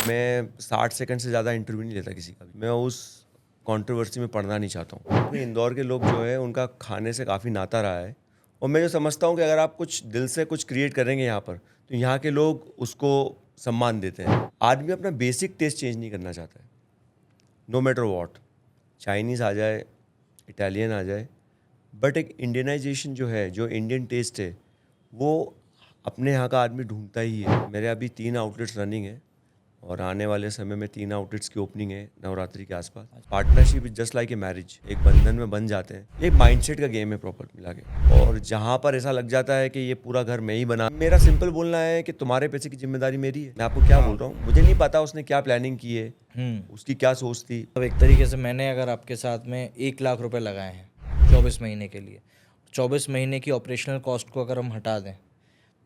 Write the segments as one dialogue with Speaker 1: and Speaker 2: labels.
Speaker 1: मैं 60 सेकंड से ज़्यादा इंटरव्यू नहीं लेता किसी का भी। मैं उस कंट्रोवर्सी में पढ़ना नहीं चाहता हूँ, क्योंकि इंदौर के लोग जो है उनका खाने से काफ़ी नाता रहा है। और मैं जो समझता हूँ कि अगर आप कुछ दिल से कुछ क्रिएट करेंगे यहाँ पर, तो यहाँ के लोग उसको सम्मान देते हैं। आदमी अपना बेसिक टेस्ट चेंज नहीं करना चाहता है, नो मैटर वॉट। चाइनीज़ आ जाए, इटालियन आ जाए, बट एक इंडियनाइजेशन जो है, जो इंडियन टेस्ट है, वो अपने यहाँ का आदमी ढूंढता ही है। मेरे अभी 3 आउटलेट्स रनिंग है और आने वाले समय में 3 आउटलेट्स की ओपनिंग है नवरात्रि के आसपास। Partnership is just like a marriage, एक बंधन में बन जाते हैं। एक माइंडसेट का गेम है प्रॉपर मिला के। और जहाँ पर ऐसा लग जाता है कि ये पूरा घर मैं ही बना, मेरा सिंपल बोलना है कि तुम्हारे पैसे की जिम्मेदारी मेरी है। मैं आपको क्या बोल रहा हूँ, मुझे नहीं पता उसने क्या प्लानिंग की है, उसकी क्या सोच थी।
Speaker 2: अब एक तरीके से मैंने अगर आपके साथ में 1 लाख रुपए लगाए हैं 24 महीने के लिए, 24 महीने की ऑपरेशनल कॉस्ट को अगर हम हटा दें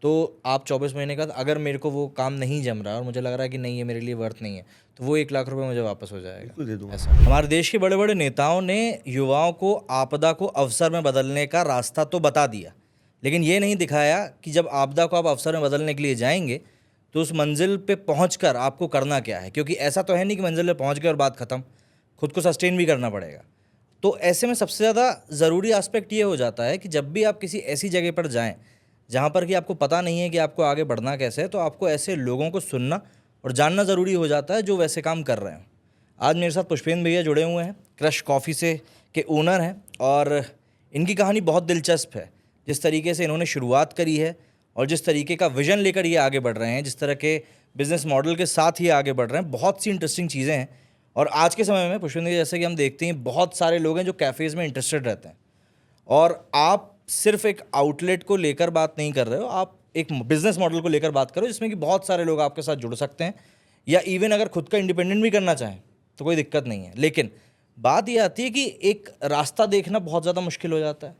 Speaker 2: तो आप 24 महीने का अगर मेरे को वो काम नहीं जम रहा और मुझे लग रहा है कि नहीं ये मेरे लिए वर्थ नहीं है, तो वो 1 लाख रुपए मुझे वापस हो जाएगा।
Speaker 1: बिल्कुल दे दूंगा।
Speaker 2: ऐसा हमारे देश के बड़े बड़े नेताओं ने युवाओं को आपदा को अवसर में बदलने का रास्ता तो बता दिया, लेकिन ये नहीं दिखाया कि जब आपदा को आप अवसर में बदलने के लिए जाएंगे तो उस मंजिल पे पहुंचकर आपको करना क्या है। क्योंकि ऐसा तो है नहीं कि मंजिल पे पहुंच गए और बात ख़त्म, खुद को सस्टेन भी करना पड़ेगा। तो ऐसे में सबसे ज़्यादा ज़रूरी एस्पेक्ट ये हो जाता है कि जब भी आप किसी ऐसी जगह पर जाएं जहाँ पर कि आपको पता नहीं है कि आपको आगे बढ़ना कैसे है, तो आपको ऐसे लोगों को सुनना और जानना ज़रूरी हो जाता है जो वैसे काम कर रहे हैं। आज मेरे साथ पुष्पेंद्र भैया जुड़े हुए हैं, क्रश कॉफ़ी से के ओनर हैं, और इनकी कहानी बहुत दिलचस्प है। जिस तरीके से इन्होंने शुरुआत करी है और जिस तरीके का विज़न लेकर ये आगे बढ़ रहे हैं, जिस तरह के बिज़नेस मॉडल के साथ ये आगे बढ़ रहे हैं, बहुत सी इंटरेस्टिंग चीज़ें हैं। और आज के समय में पुष्पेंद्र जी, जैसे कि हम देखते हैं, बहुत सारे लोग हैं जो कैफ़ेज़ में इंटरेस्टेड रहते हैं, और आप सिर्फ एक आउटलेट को लेकर बात नहीं कर रहे हो, आप एक बिजनेस मॉडल को लेकर बात करो जिसमें कि बहुत सारे लोग आपके साथ जुड़ सकते हैं, या इवन अगर खुद का इंडिपेंडेंट भी करना चाहें तो कोई दिक्कत नहीं है। लेकिन बात ये आती है कि एक रास्ता देखना बहुत ज़्यादा मुश्किल हो जाता है।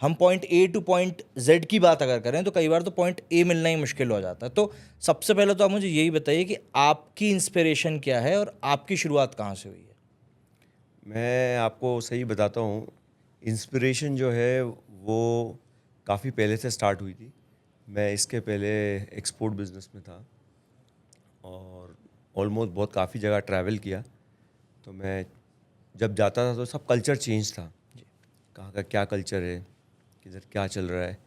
Speaker 2: हम point A two point Z की बात अगर करें तो कई बार तो पॉइंट ए मिलना ही मुश्किल हो जाता है। तो सबसे पहले तो आप मुझे यही बताइए कि आपकी इंस्पिरेशन क्या है और आपकी शुरुआत कहाँ से हुई है?
Speaker 1: मैं आपको सही बताता हूँ, इंस्पिरेशन जो है वो काफ़ी पहले से स्टार्ट हुई थी। मैं इसके पहले एक्सपोर्ट बिजनेस में था और ऑलमोस्ट बहुत काफ़ी जगह ट्रैवल किया। तो मैं जब जाता था तो सब कल्चर चेंज था, कहाँ का क्या कल्चर है, किधर क्या चल रहा है।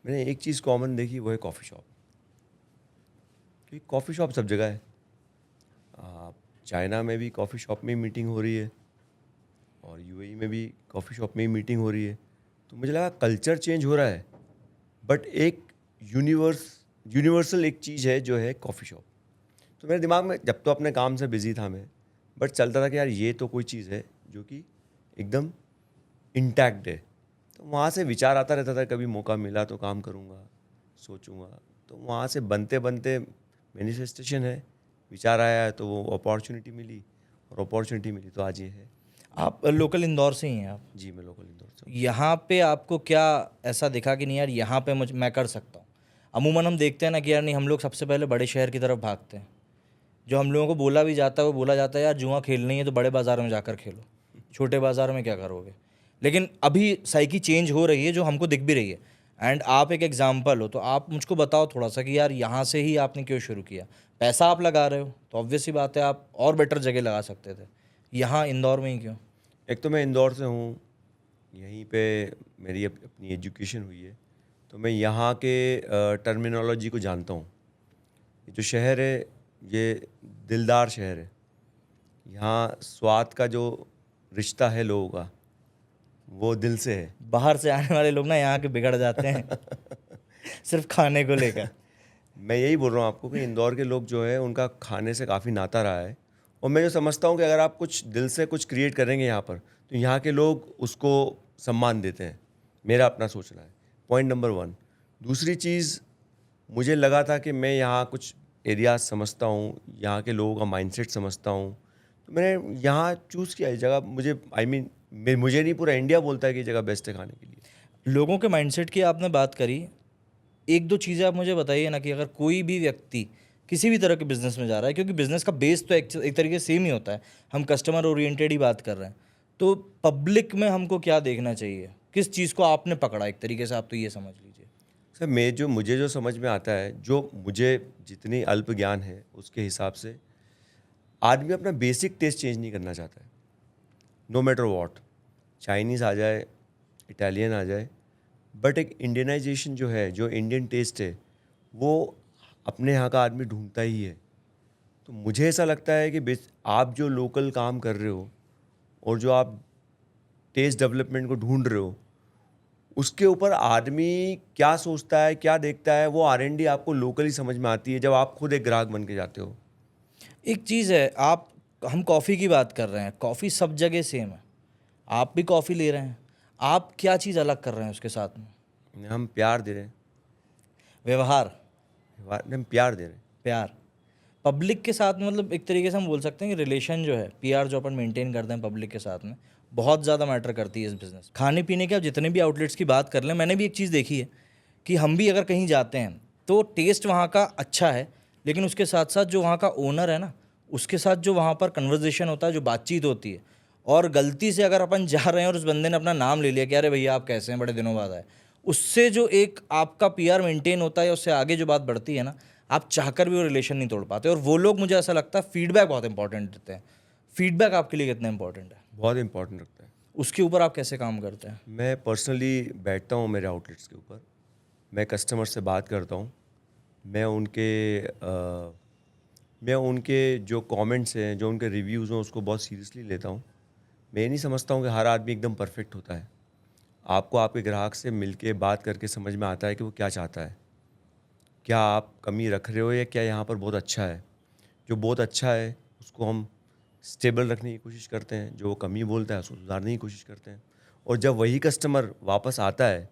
Speaker 1: मैंने एक चीज़ कॉमन देखी, वो है कॉफ़ी शॉप। क्योंकि कॉफ़ी शॉप सब जगह है। आप चाइना में भी कॉफ़ी शॉप में ही मीटिंग हो रही है और यूएई में भी कॉफ़ी शॉप में ही मीटिंग हो रही है। तो मुझे लगा कल्चर चेंज हो रहा है, बट एक यूनिवर्सल एक चीज़ है जो है कॉफ़ी शॉप। तो मेरे दिमाग में, जब तो अपने काम से बिज़ी था मैं, बट चलता था कि यार ये तो कोई चीज़ है जो कि एकदम इंटैक्ट है। तो वहाँ से विचार आता रहता था, कभी मौका मिला तो काम करूँगा, सोचूंगा। तो वहाँ से बनते बनते मैनिफेस्टेशन है, विचार आया है तो वो अपॉर्चुनिटी मिली, और अपॉर्चुनिटी मिली तो आज ये है।
Speaker 2: आप लोकल इंदौर से ही हैं आप?
Speaker 1: जी, मैं लोकल इंदौर से हूँ।
Speaker 2: यहाँ पे आपको क्या ऐसा दिखा कि नहीं यार यहाँ पे मैं कर सकता हूँ? अमूमन हम देखते हैं ना कि यार नहीं, हम लोग सबसे पहले बड़े शहर की तरफ भागते हैं। जो हम लोगों को बोला भी जाता है वो बोला जाता है यार जुआ खेलनी है तो बड़े बाज़ार में जाकर खेलो, छोटे बाज़ार में क्या करोगे। लेकिन अभी साइकी चेंज हो रही है जो हमको दिख भी रही है, एंड आप एक एग्जाम्पल हो। तो आप मुझको बताओ थोड़ा सा कि यार यहाँ से ही आपने क्यों शुरू किया? पैसा आप लगा रहे हो तो ऑब्वियस सी बात है आप और बेटर जगह लगा सकते थे, यहाँ इंदौर में ही क्यों?
Speaker 1: एक तो मैं इंदौर से हूँ, यहीं पे मेरी अपनी एजुकेशन हुई है, तो मैं यहाँ के टर्मिनोलॉजी को जानता हूँ। ये जो शहर है, ये दिलदार शहर है। यहाँ स्वाद का जो रिश्ता है लोगों का, वो दिल से है।
Speaker 2: बाहर से आने वाले लोग ना यहाँ के बिगड़ जाते हैं सिर्फ खाने को लेकर।
Speaker 1: मैं यही बोल रहा हूँ आपको कि इंदौर के लोग जो है उनका खाने से काफ़ी नाता रहा है। और मैं जो समझता हूँ कि अगर आप कुछ दिल से कुछ क्रिएट करेंगे यहाँ पर, तो यहाँ के लोग उसको सम्मान देते हैं। मेरा अपना सोचना है, पॉइंट नंबर 1। दूसरी चीज़, मुझे लगा था कि मैं यहाँ कुछ एरियाज समझता हूँ, यहाँ के लोगों का माइंडसेट समझता हूँ, तो मैंने यहाँ चूज़ किया इस जगह। मुझे मुझे नहीं, पूरा इंडिया बोलता है कि ये जगह बेस्ट है खाने के लिए।
Speaker 2: लोगों के माइंडसेट की आपने बात करी, एक दो चीज़ें आप मुझे बताइए ना कि अगर कोई भी व्यक्ति किसी भी तरह के बिजनेस में जा रहा है, क्योंकि बिजनेस का बेस तो एक तरीके से सेम ही होता है, हम कस्टमर ओरिएंटेड ही बात कर रहे हैं, तो पब्लिक में हमको क्या देखना चाहिए? किस चीज़ को आपने पकड़ा एक तरीके से, आप तो ये समझ लीजिए।
Speaker 1: सर, मुझे जो समझ में आता है, जो मुझे जितनी अल्प ज्ञान है उसके हिसाब से, आदमी अपना बेसिक टेस्ट चेंज नहीं करना चाहता है, नो मैटर वॉट, चाइनीज़ आ जाए, इटालियन आ जाए, बट एक इंडियनाइजेशन जो है, जो इंडियन टेस्ट है, वो अपने यहाँ का आदमी ढूंढता ही है। तो मुझे ऐसा लगता है कि आप जो लोकल काम कर रहे हो और जो आप टेस्ट डेवलपमेंट को ढूंढ रहे हो, उसके ऊपर आदमी क्या सोचता है, क्या देखता है, वो R&D आपको लोकली समझ में आती है जब आप खुद एक ग्राहक बन के जाते हो।
Speaker 2: एक चीज़ है, आप हम कॉफ़ी की बात कर रहे हैं, कॉफ़ी सब जगह सेम है, आप भी कॉफ़ी ले रहे हैं, आप क्या चीज़ अलग कर रहे हैं उसके साथ में?
Speaker 1: हम प्यार दे रहे हैं,
Speaker 2: व्यवहार,
Speaker 1: हम प्यार दे रहे हैं।
Speaker 2: प्यार पब्लिक के साथ में, मतलब एक तरीके से हम बोल सकते हैं कि रिलेशन जो है, पीआर जो अपन मेंटेन करते हैं पब्लिक के साथ में, बहुत ज़्यादा मैटर करती है इस बिज़नेस। खाने पीने के आप जितने भी आउटलेट्स की बात कर लें, मैंने भी एक चीज़ देखी है कि हम भी अगर कहीं जाते हैं तो टेस्ट वहाँ का अच्छा है, लेकिन उसके साथ साथ जो वहाँ का ओनर है ना, उसके साथ जो वहाँ पर कन्वर्जेशन होता है, जो बातचीत होती है, और गलती से अगर अपन जा रहे हैं और उस बंदे ने अपना नाम ले लिया कि अरे भैया आप कैसे हैं, बड़े दिनों बाद आए, उससे जो एक आपका पीआर मेंटेन होता है, उससे आगे जो बात बढ़ती है ना, आप चाहकर भी वो रिलेशन नहीं तोड़ पाते। और वो लोग, मुझे ऐसा लगता है, फीडबैक बहुत इंपॉर्टेंट देते हैं। फीडबैक आपके लिए कितना इंपॉर्टेंट है?
Speaker 1: बहुत इंपॉर्टेंट रखता है।
Speaker 2: उसके ऊपर आप कैसे काम करते हैं?
Speaker 1: मैं पर्सनली बैठता हूँ मेरे आउटलेट्स के ऊपर, मैं कस्टमर से बात करता हूँ, मैं उनके जो कमेंट्स हैं, जो उनके रिव्यूज़ हैं, उसको बहुत सीरियसली लेता हूँ। मैं ये नहीं समझता हूँ कि हर आदमी एकदम परफेक्ट होता है। आपको आपके ग्राहक से मिलके बात करके समझ में आता है कि वो क्या चाहता है, क्या आप कमी रख रहे हो या क्या यहाँ पर बहुत अच्छा है। जो बहुत अच्छा है उसको हम स्टेबल रखने की कोशिश करते हैं, जो वो कमी बोलता है उसको सुधारने की कोशिश करते हैं। और जब वही कस्टमर वापस आता है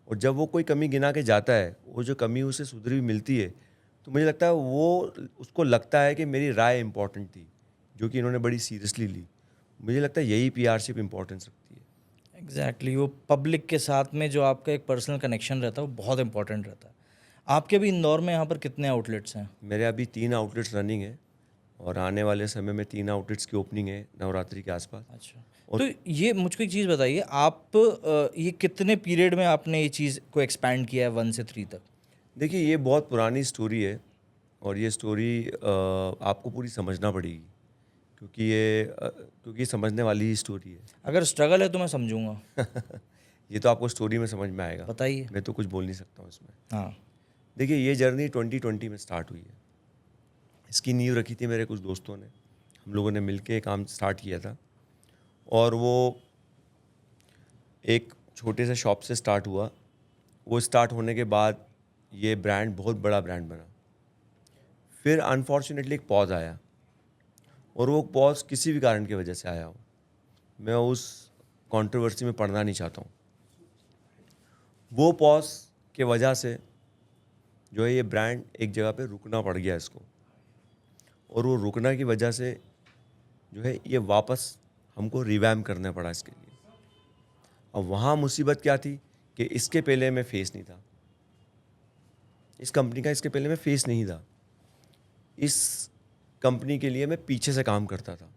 Speaker 1: और जब वो कोई कमी गिना के जाता है, वो जो कमी उसे सुधरी हुई मिलती है, तो मुझे लगता है वो उसको लगता है कि मेरी राय इंपॉर्टेंट थी, जो कि इन्होंने बड़ी सीरियसली ली। मुझे लगता है यही पीआरशिप इंपॉर्टेंस रखती है।
Speaker 2: एग्जैक्टली वो पब्लिक के साथ में जो आपका एक पर्सनल कनेक्शन रहता है, वो बहुत इंपॉर्टेंट रहता है। आपके भी इंदौर में यहाँ पर कितने आउटलेट्स हैं?
Speaker 1: मेरे अभी 3 आउटलेट्स रनिंग है और आने वाले समय में 3 आउटलेट्स की ओपनिंग है नवरात्रि के आसपास।
Speaker 2: अच्छा,
Speaker 1: और
Speaker 2: तो ये मुझको एक चीज़ बताइए, आप ये कितने पीरियड में आपने ये चीज़ को एक्सपैंड किया है 1 से 3 तक?
Speaker 1: देखिए, ये बहुत पुरानी स्टोरी है और ये स्टोरी आपको पूरी समझना पड़ेगी, क्योंकि ये समझने वाली ही स्टोरी है।
Speaker 2: अगर स्ट्रगल है तो मैं समझूंगा।
Speaker 1: ये तो आपको स्टोरी में समझ में आएगा,
Speaker 2: बताइए।
Speaker 1: मैं तो कुछ बोल नहीं सकता हूँ इसमें।
Speaker 2: हाँ।
Speaker 1: देखिए, ये जर्नी 2020 में स्टार्ट हुई है। इसकी नींव रखी थी मेरे कुछ दोस्तों ने, हम लोगों ने मिलके काम स्टार्ट किया था और वो एक छोटे से शॉप से स्टार्ट हुआ। वो स्टार्ट होने के बाद ये ब्रांड बहुत बड़ा ब्रांड बना। फिर अनफॉर्चुनेटली एक पॉज आया और वो पॉज किसी भी कारण की वजह से आया हो, मैं उस कंट्रोवर्सी में पढ़ना नहीं चाहता हूँ। वो पॉज के वजह से जो है ये ब्रांड एक जगह पे रुकना पड़ गया इसको, और वो रुकना की वजह से जो है ये वापस हमको रिवैम्प करना पड़ा इसके लिए। अब वहाँ मुसीबत क्या थी कि इसके पहले मैं फेस नहीं था, इस कंपनी का इसके पहले मैं फेस नहीं था। इस कंपनी के लिए मैं पीछे से काम करता था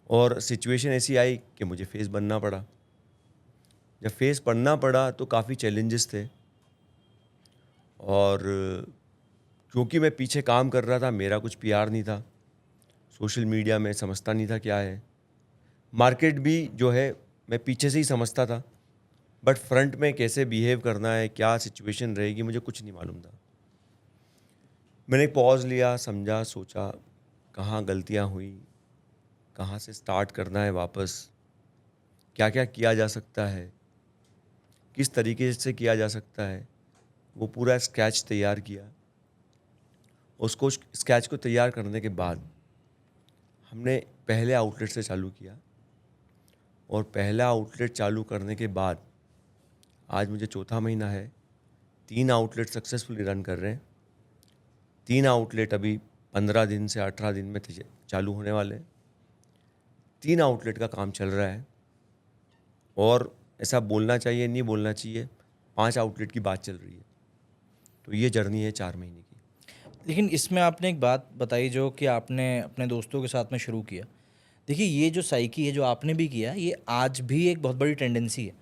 Speaker 1: और सिचुएशन ऐसी आई कि मुझे फेस बनना पड़ा। जब फेस बनना पड़ा तो काफ़ी चैलेंजेस थे और क्योंकि मैं पीछे काम कर रहा था, मेरा कुछ पीआर नहीं था, सोशल मीडिया में समझता नहीं था क्या है, मार्केट भी जो है मैं पीछे से ही समझता था, बट फ्रंट में कैसे बिहेव करना है, क्या सिचुएशन रहेगी, मुझे कुछ नहीं मालूम था। मैंने एक पॉज लिया, समझा, सोचा कहाँ गलतियाँ हुई, कहाँ से स्टार्ट करना है वापस, क्या क्या किया जा सकता है, किस तरीके से किया जा सकता है। वो पूरा स्केच तैयार किया। उसको स्केच को तैयार करने के बाद हमने पहले आउटलेट से चालू किया और पहला आउटलेट चालू करने के बाद आज मुझे 4था महीना है, 3 आउटलेट सक्सेसफुली रन कर रहे हैं। 3 आउटलेट अभी 15 दिन से 18 दिन में चालू होने वाले हैं। 3 आउटलेट का काम चल रहा है और ऐसा बोलना चाहिए नहीं बोलना चाहिए, 5 आउटलेट की बात चल रही है। तो ये जर्नी है 4 महीने की।
Speaker 2: लेकिन इसमें आपने एक बात बताई जो कि आपने अपने दोस्तों के साथ में शुरू किया। देखिए, ये जो साइकी है जो आपने भी किया, ये आज भी एक बहुत बड़ी टेंडेंसी है।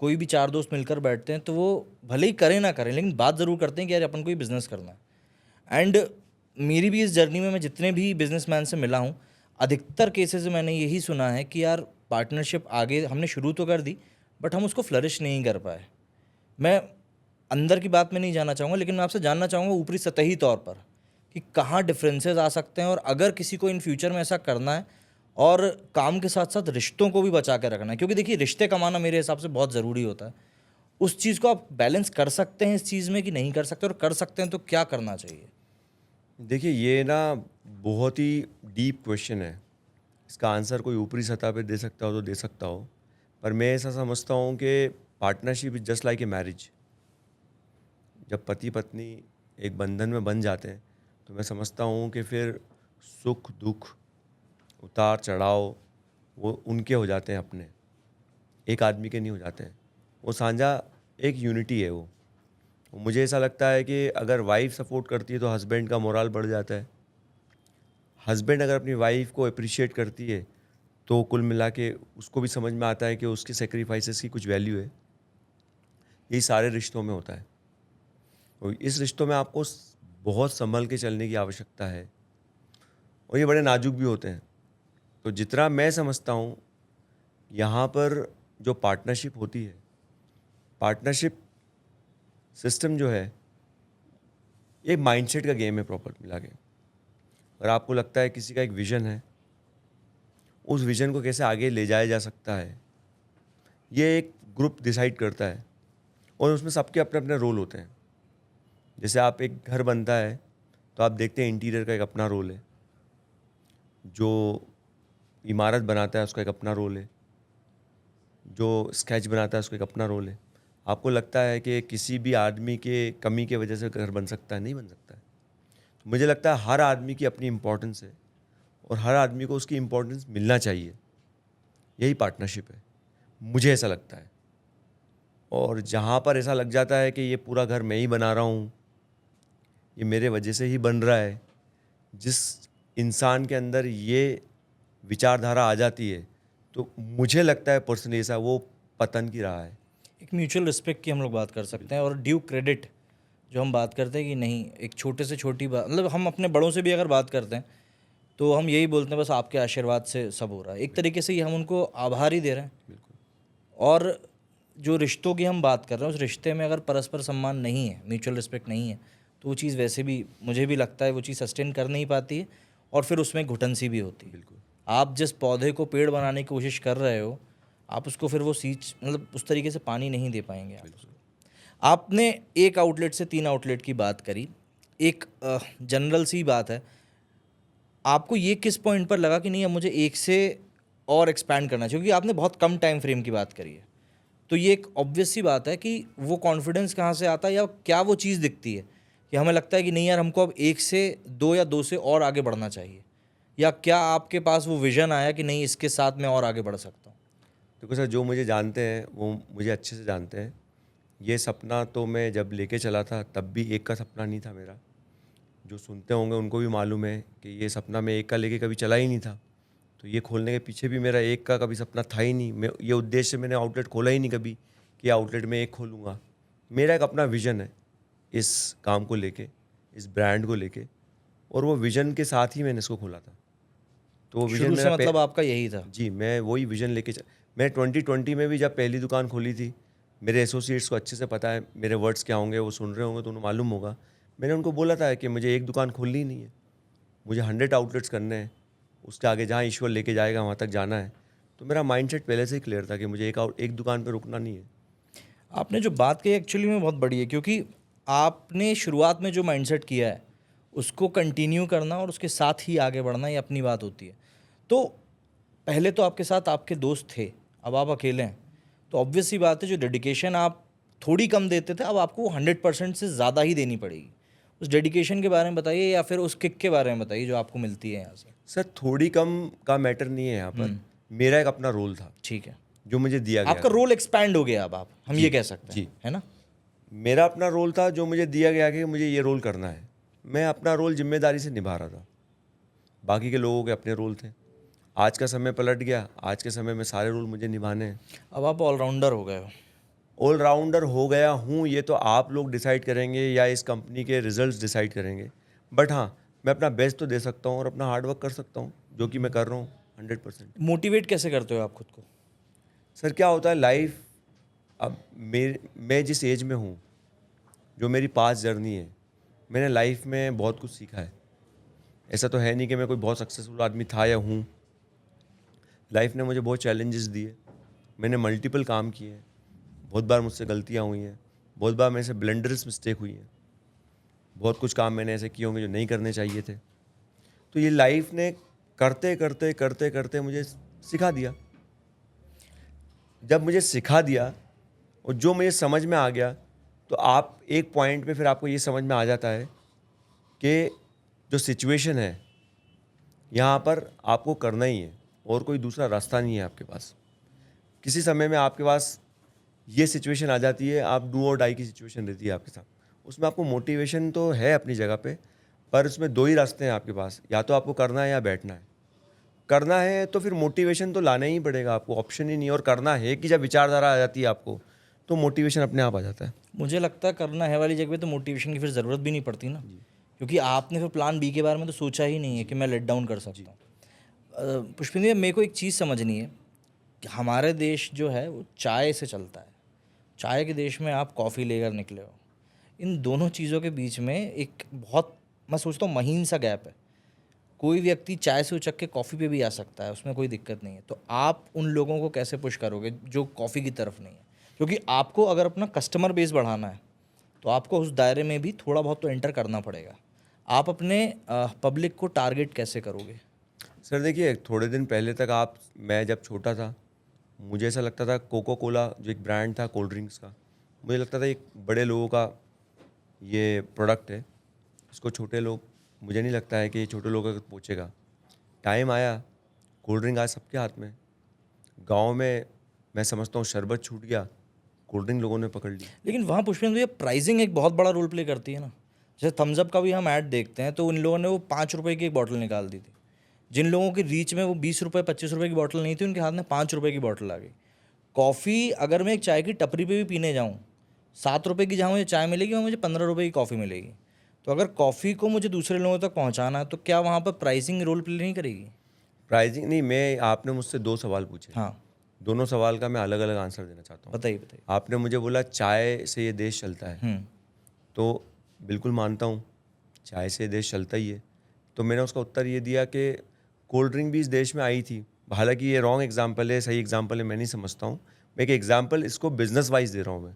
Speaker 2: कोई भी 4 दोस्त मिलकर बैठते हैं तो वो भले ही करें ना करें, लेकिन बात ज़रूर करते हैं कि यार अपन को ये बिज़नेस करना है। एंड मेरी भी इस जर्नी में मैं जितने भी बिजनेसमैन से मिला हूँ, अधिकतर केसेस में मैंने यही सुना है कि यार पार्टनरशिप आगे हमने शुरू तो कर दी बट हम उसको फ्लरिश नहीं कर पाए। मैं अंदर की बात में नहीं जाना चाहूँगा, लेकिन मैं आपसे जानना चाहूँगा ऊपरी सतही तौर पर कि कहाँ डिफरेंसेस आ सकते हैं, और अगर किसी को इन फ्यूचर में ऐसा करना है और काम के साथ साथ रिश्तों को भी बचा के रखना है, क्योंकि देखिए रिश्ते कमाना मेरे हिसाब से बहुत ज़रूरी होता है, उस चीज़ को आप बैलेंस कर सकते हैं इस चीज़ में कि नहीं कर सकते, और कर सकते हैं तो क्या करना चाहिए?
Speaker 1: देखिए, ये ना बहुत ही डीप क्वेश्चन है। इसका आंसर कोई ऊपरी सतह पे दे सकता हो तो दे सकता हो, पर मैं ऐसा समझता हूँ कि partnership is just like a marriage. जब पति पत्नी एक बंधन में बन जाते हैं तो मैं समझता हूँ कि फिर सुख दुख उतार चढ़ाव वो उनके हो जाते हैं, अपने एक आदमी के नहीं हो जाते हैं। वो साझा एक यूनिटी है वो। मुझे ऐसा लगता है कि अगर वाइफ सपोर्ट करती है तो हस्बैंड का मोरल बढ़ जाता है। हस्बैंड अगर अपनी वाइफ को अप्रिशिएट करती है तो कुल मिला के उसको भी समझ में आता है कि उसके सेक्रीफाइसेस की कुछ वैल्यू है। यही सारे रिश्तों में होता है, और इस रिश्तों में आपको बहुत संभल के चलने की आवश्यकता है, और ये बड़े नाजुक भी होते हैं। तो जितना मैं समझता हूँ, यहाँ पर जो पार्टनरशिप होती है, पार्टनरशिप सिस्टम जो है, एक माइंडसेट का गेम है प्रॉपर मिला के। अगर आपको लगता है किसी का एक विज़न है, उस विज़न को कैसे आगे ले जाया जा सकता है, ये एक ग्रुप डिसाइड करता है, और उसमें सबके अपने अपने रोल होते हैं। जैसे आप एक घर बनता है तो आप देखते हैं इंटीरियर का एक अपना रोल है, जो इमारत बनाता है उसका एक अपना रोल है, जो स्केच बनाता है उसका एक अपना रोल है। आपको लगता है कि किसी भी आदमी के कमी की वजह से घर बन सकता है? नहीं बन सकता है। तो मुझे लगता है हर आदमी की अपनी इम्पोर्टेंस है, और हर आदमी को उसकी इम्पोर्टेंस मिलना चाहिए। यही पार्टनरशिप है, मुझे ऐसा लगता है। और जहाँ पर ऐसा लग जाता है कि ये पूरा घर मैं ही बना रहा हूँ, ये मेरे वजह से ही बन रहा है, जिस इंसान के अंदर ये विचारधारा आ जाती है, तो मुझे लगता है पर्सनली ऐसा वो पतन की राह है।
Speaker 2: एक म्यूचुअल रिस्पेक्ट की हम लोग बात कर सकते हैं, और ड्यू क्रेडिट जो हम बात करते हैं कि नहीं, एक छोटे से छोटी बात, मतलब हम अपने बड़ों से भी अगर बात करते हैं तो हम यही बोलते हैं बस आपके आशीर्वाद से सब हो रहा है। एक तरीके से ये हम उनको आभार ही दे रहे हैं।
Speaker 1: बिल्कुल।
Speaker 2: और जो रिश्तों की हम बात कर रहे हैं, उस रिश्ते में अगर परस्पर सम्मान नहीं है, म्यूचुअल रिस्पेक्ट नहीं है, तो वो चीज़ वैसे भी मुझे भी लगता है वो चीज़ सस्टेन कर नहीं पाती है, और फिर उसमें घुटन सी भी होती है।
Speaker 1: बिल्कुल।
Speaker 2: आप जिस पौधे को पेड़ बनाने की कोशिश कर रहे हो, आप उसको फिर वो सींच, मतलब उस तरीके से पानी नहीं दे पाएंगे आप उसको। आपने एक आउटलेट से 3 आउटलेट की बात करी। एक जनरल सी बात है, आपको ये किस पॉइंट पर लगा कि नहीं अब मुझे एक से और एक्सपैंड करना चाहिए? क्योंकि आपने बहुत कम टाइम फ्रेम की बात करी है, तो ये एक ऑब्वियस सी बात है कि वो कॉन्फिडेंस कहाँ से आता है, या क्या वो चीज़ दिखती है कि हमें लगता है कि नहीं यार हमको अब 1 से 2 या 2 से और आगे बढ़ना चाहिए, या क्या आपके पास वो विज़न आया कि नहीं इसके साथ मैं और आगे बढ़ सकता हूँ?
Speaker 1: देखो सर, जो मुझे जानते हैं वो मुझे अच्छे से जानते हैं। ये सपना तो मैं जब लेके चला था तब भी एक का सपना नहीं था मेरा। जो सुनते होंगे उनको भी मालूम है कि ये सपना मैं एक का लेके कभी चला ही नहीं था। तो ये खोलने के पीछे भी मेरा एक का कभी सपना था ही नहीं। मैं ये उद्देश्य से मैंने आउटलेट खोला ही नहीं कभी कि आउटलेट में एक खोलूँगा। मेरा एक अपना विज़न है इस काम को लेके, इस ब्रांड को लेके, और वो विज़न के साथ ही मैंने इसको खोला था। तो वो विज़न
Speaker 2: शुरू से
Speaker 1: मेरा
Speaker 2: मतलब आपका यही था?
Speaker 1: जी, मैं वही विज़न लेके मैं 2020 में भी जब पहली दुकान खोली थी, मेरे एसोसिएट्स को अच्छे से पता है मेरे वर्ड्स क्या होंगे, वो सुन रहे होंगे तो उन्हें मालूम होगा। मैंने उनको बोला था कि मुझे एक दुकान खोलनी ही नहीं है, मुझे 100 आउटलेट्स करने हैं, उसके आगे जहाँ ईश्वर लेके जाएगा वहाँ तक जाना है। तो मेरा माइंडसेट पहले से ही क्लियर था कि मुझे एक दुकान पे रुकना नहीं है।
Speaker 2: आपने जो बात कही एक्चुअली में बहुत बड़ी है, क्योंकि आपने शुरुआत में जो माइंडसेट किया है उसको कंटिन्यू करना और उसके साथ ही आगे बढ़ना, ये अपनी बात होती है। तो पहले तो आपके साथ आपके दोस्त थे, अब आप अकेले हैं, तो ऑब्वियस सी बात है जो डेडिकेशन आप थोड़ी कम देते थे अब आपको 100% से ज़्यादा ही देनी पड़ेगी। उस डेडिकेशन के बारे में बताइए, या फिर उस किक के बारे में बताइए जो आपको मिलती है यहाँ से।
Speaker 1: सर, थोड़ी कम का मैटर नहीं है यहाँ पर। मेरा एक अपना रोल था
Speaker 2: ठीक है,
Speaker 1: जो मुझे दिया गया
Speaker 2: आपका
Speaker 1: था।
Speaker 2: रोल एक्सपैंड हो गया अब, आप हम ये कह सकते हैं,
Speaker 1: जी।
Speaker 2: है ना?
Speaker 1: मेरा अपना रोल था जो मुझे दिया गया कि मुझे ये रोल करना है। मैं अपना रोल जिम्मेदारी से निभा रहा था। बाकी के लोगों के अपने रोल थे। आज का समय पलट गया, आज के समय में सारे रोल मुझे निभाने हैं।
Speaker 2: अब आप ऑलराउंडर हो गए हो।
Speaker 1: ऑलराउंडर हो गया हूँ, ये तो आप लोग डिसाइड करेंगे या इस कंपनी के रिजल्ट्स डिसाइड करेंगे। बट हाँ, मैं अपना बेस्ट तो दे सकता हूँ और अपना हार्ड वर्क कर सकता हूँ, जो कि मैं कर रहा हूँ 100%।
Speaker 2: मोटिवेट कैसे करते हो आप खुद को?
Speaker 1: सर क्या होता है लाइफ, अब मैं जिस एज में हूँ, जो मेरी पास्ट जर्नी है, मैंने लाइफ में बहुत कुछ सीखा है। ऐसा तो है नहीं कि मैं कोई बहुत सक्सेसफुल आदमी था या हूँ। लाइफ ने मुझे बहुत चैलेंजेस दिए, मैंने मल्टीपल काम किए हैं, बहुत बार मुझसे गलतियाँ हुई हैं, बहुत बार मेरे से ब्लेंडरस मिस्टेक हुई हैं, बहुत कुछ काम मैंने ऐसे किए होंगे जो नहीं करने चाहिए थे। तो ये लाइफ ने करते करते करते करते मुझे सिखा दिया। जब मुझे सिखा दिया और जो मुझे समझ में आ गया, तो आप एक पॉइंट पे फिर आपको ये समझ में आ जाता है कि जो सिचुएशन है यहाँ पर आपको करना ही है और कोई दूसरा रास्ता नहीं है आपके पास। किसी समय में आपके पास ये सिचुएशन आ जाती है, आप डू और डाई की सिचुएशन रहती है आपके साथ। उसमें आपको मोटिवेशन तो है अपनी जगह पे, पर उसमें दो ही रास्ते हैं आपके पास, या तो आपको करना है या बैठना है। करना है तो फिर मोटिवेशन तो लाना ही पड़ेगा आपको, ऑप्शन ही नहीं है। और करना है कि जब विचारधारा आ जाती है आपको, तो मोटिवेशन अपने आप आ जाता है।
Speaker 2: मुझे लगता है करना है वाली जगह पे तो मोटिवेशन की फिर ज़रूरत भी नहीं पड़ती ना, क्योंकि आपने फिर प्लान बी के बारे में तो सोचा ही नहीं है कि मैं लेट डाउन कर सकता हूँ। पुष्पिंदर मेरे को एक चीज़ समझनी है कि हमारे देश जो है वो चाय से चलता है। चाय के देश में आप कॉफ़ी लेकर निकले हो। इन दोनों चीज़ों के बीच में एक बहुत, मैं सोचता हूँ, महीन सा गैप है। कोई व्यक्ति चाय से उचक के कॉफ़ी पे भी आ सकता है, उसमें कोई दिक्कत नहीं है। तो आप उन लोगों को कैसे पुश करोगे जो कॉफ़ी की तरफ नहीं है? क्योंकि आपको अगर अपना कस्टमर बेस बढ़ाना है तो आपको उस दायरे में भी थोड़ा बहुत तो एंटर करना पड़ेगा। आप अपने पब्लिक को टारगेट कैसे करोगे?
Speaker 1: सर देखिए, थोड़े दिन पहले तक मैं जब छोटा था, मुझे ऐसा लगता था कोको कोला जो एक ब्रांड था कोल्ड ड्रिंक्स का, मुझे लगता था एक बड़े लोगों का ये प्रोडक्ट है, इसको छोटे लोग, मुझे नहीं लगता है कि ये छोटे लोगों तक पहुँचेगा। टाइम आया, कोल्ड ड्रिंक आज सबके हाथ में। गांव में मैं समझता हूँ शरबत छूट गया, कोल्ड ड्रिंक लोगों ने पकड़ ली।
Speaker 2: लेकिन वहाँ पुष्पेंद्र ये प्राइसिंग एक बहुत बड़ा रोल प्ले करती है ना। जैसे थम्स अप का भी हम ऐड देखते हैं तो उन लोगों ने वो 5 रुपए की एक बॉटल निकाल दी थी। जिन लोगों की रीच में वो 20 रुपए 25 रुपए की बॉटल नहीं थी, उनके हाथ में 5 रुपए की बॉटल आ गई। कॉफ़ी अगर मैं एक चाय की टपरी पे भी पीने जाऊँ, 7 रुपए की जहाँ मुझे चाय मिलेगी वहाँ मुझे 15 रुपए की कॉफ़ी मिलेगी। तो अगर कॉफ़ी को मुझे दूसरे लोगों तक पहुँचाना है तो क्या वहाँ पर प्राइसिंग रोल प्ले नहीं करेगी?
Speaker 1: प्राइजिंग नहीं, मैं आपने मुझसे दो सवाल पूछे,
Speaker 2: हाँ,
Speaker 1: दोनों सवाल का मैं अलग अलग आंसर देना चाहता हूँ।
Speaker 2: बताइए बताइए।
Speaker 1: आपने मुझे बोला चाय से ये देश चलता है, तो बिल्कुल मानता हूँ चाय से देश चलता ही है। तो मैंने उसका उत्तर ये दिया कि कोल्ड ड्रिंक भी इस देश में आई थी। हालांकि ये रॉन्ग एग्जाम्पल है, सही एग्जाम्पल है मैं नहीं समझता हूँ। मैं एक एग्जाम्पल इसको बिजनेस वाइज दे रहा हूँ मैं,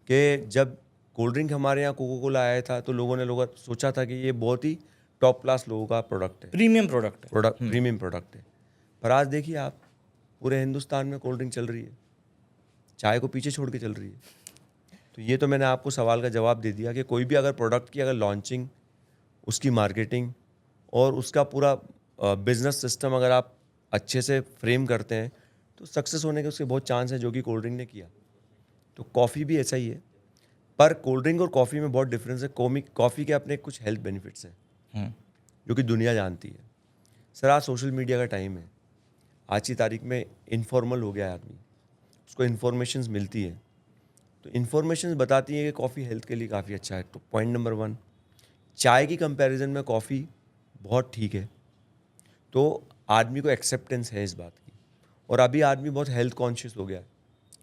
Speaker 1: कि जब कोल्ड ड्रिंक हमारे यहाँ कोको कोला आया था तो लोगों सोचा था कि ये बहुत ही टॉप क्लास लोगों का प्रोडक्ट है,
Speaker 2: प्रीमियम प्रोडक्ट है।
Speaker 1: प्रीमियम प्रोडक्ट है। पर आज देखिए आप, पूरे हिंदुस्तान में कोल्ड ड्रिंक चल रही है, चाय को पीछे छोड़ के चल रही है। तो ये तो मैंने आपको सवाल का जवाब दे दिया कि कोई भी अगर प्रोडक्ट की अगर लॉन्चिंग, उसकी मार्केटिंग और उसका पूरा बिजनेस सिस्टम अगर आप अच्छे से फ्रेम करते हैं तो सक्सेस होने के उसके बहुत चांस हैं, जो कि कोल्ड ड्रिंक ने किया। तो कॉफ़ी भी ऐसा ही है, पर कोल्ड ड्रिंक और कॉफ़ी में बहुत डिफरेंस है। कॉफ़ी के अपने कुछ हेल्थ बेनिफिट्स हैं जो कि दुनिया जानती है। सर आज सोशल मीडिया का टाइम है, आज की तारीख में इनफॉर्मल हो गया है आदमी, उसको इन्फॉर्मेशंस मिलती है, तो इन्फॉर्मेशन बताती है कि कॉफ़ी हेल्थ के लिए काफ़ी अच्छा है। तो पॉइंट नंबर 1, चाय की कंपैरिजन में कॉफ़ी बहुत ठीक है। तो आदमी को एक्सेप्टेंस है इस बात की, और अभी आदमी बहुत हेल्थ कॉन्शियस हो गया है।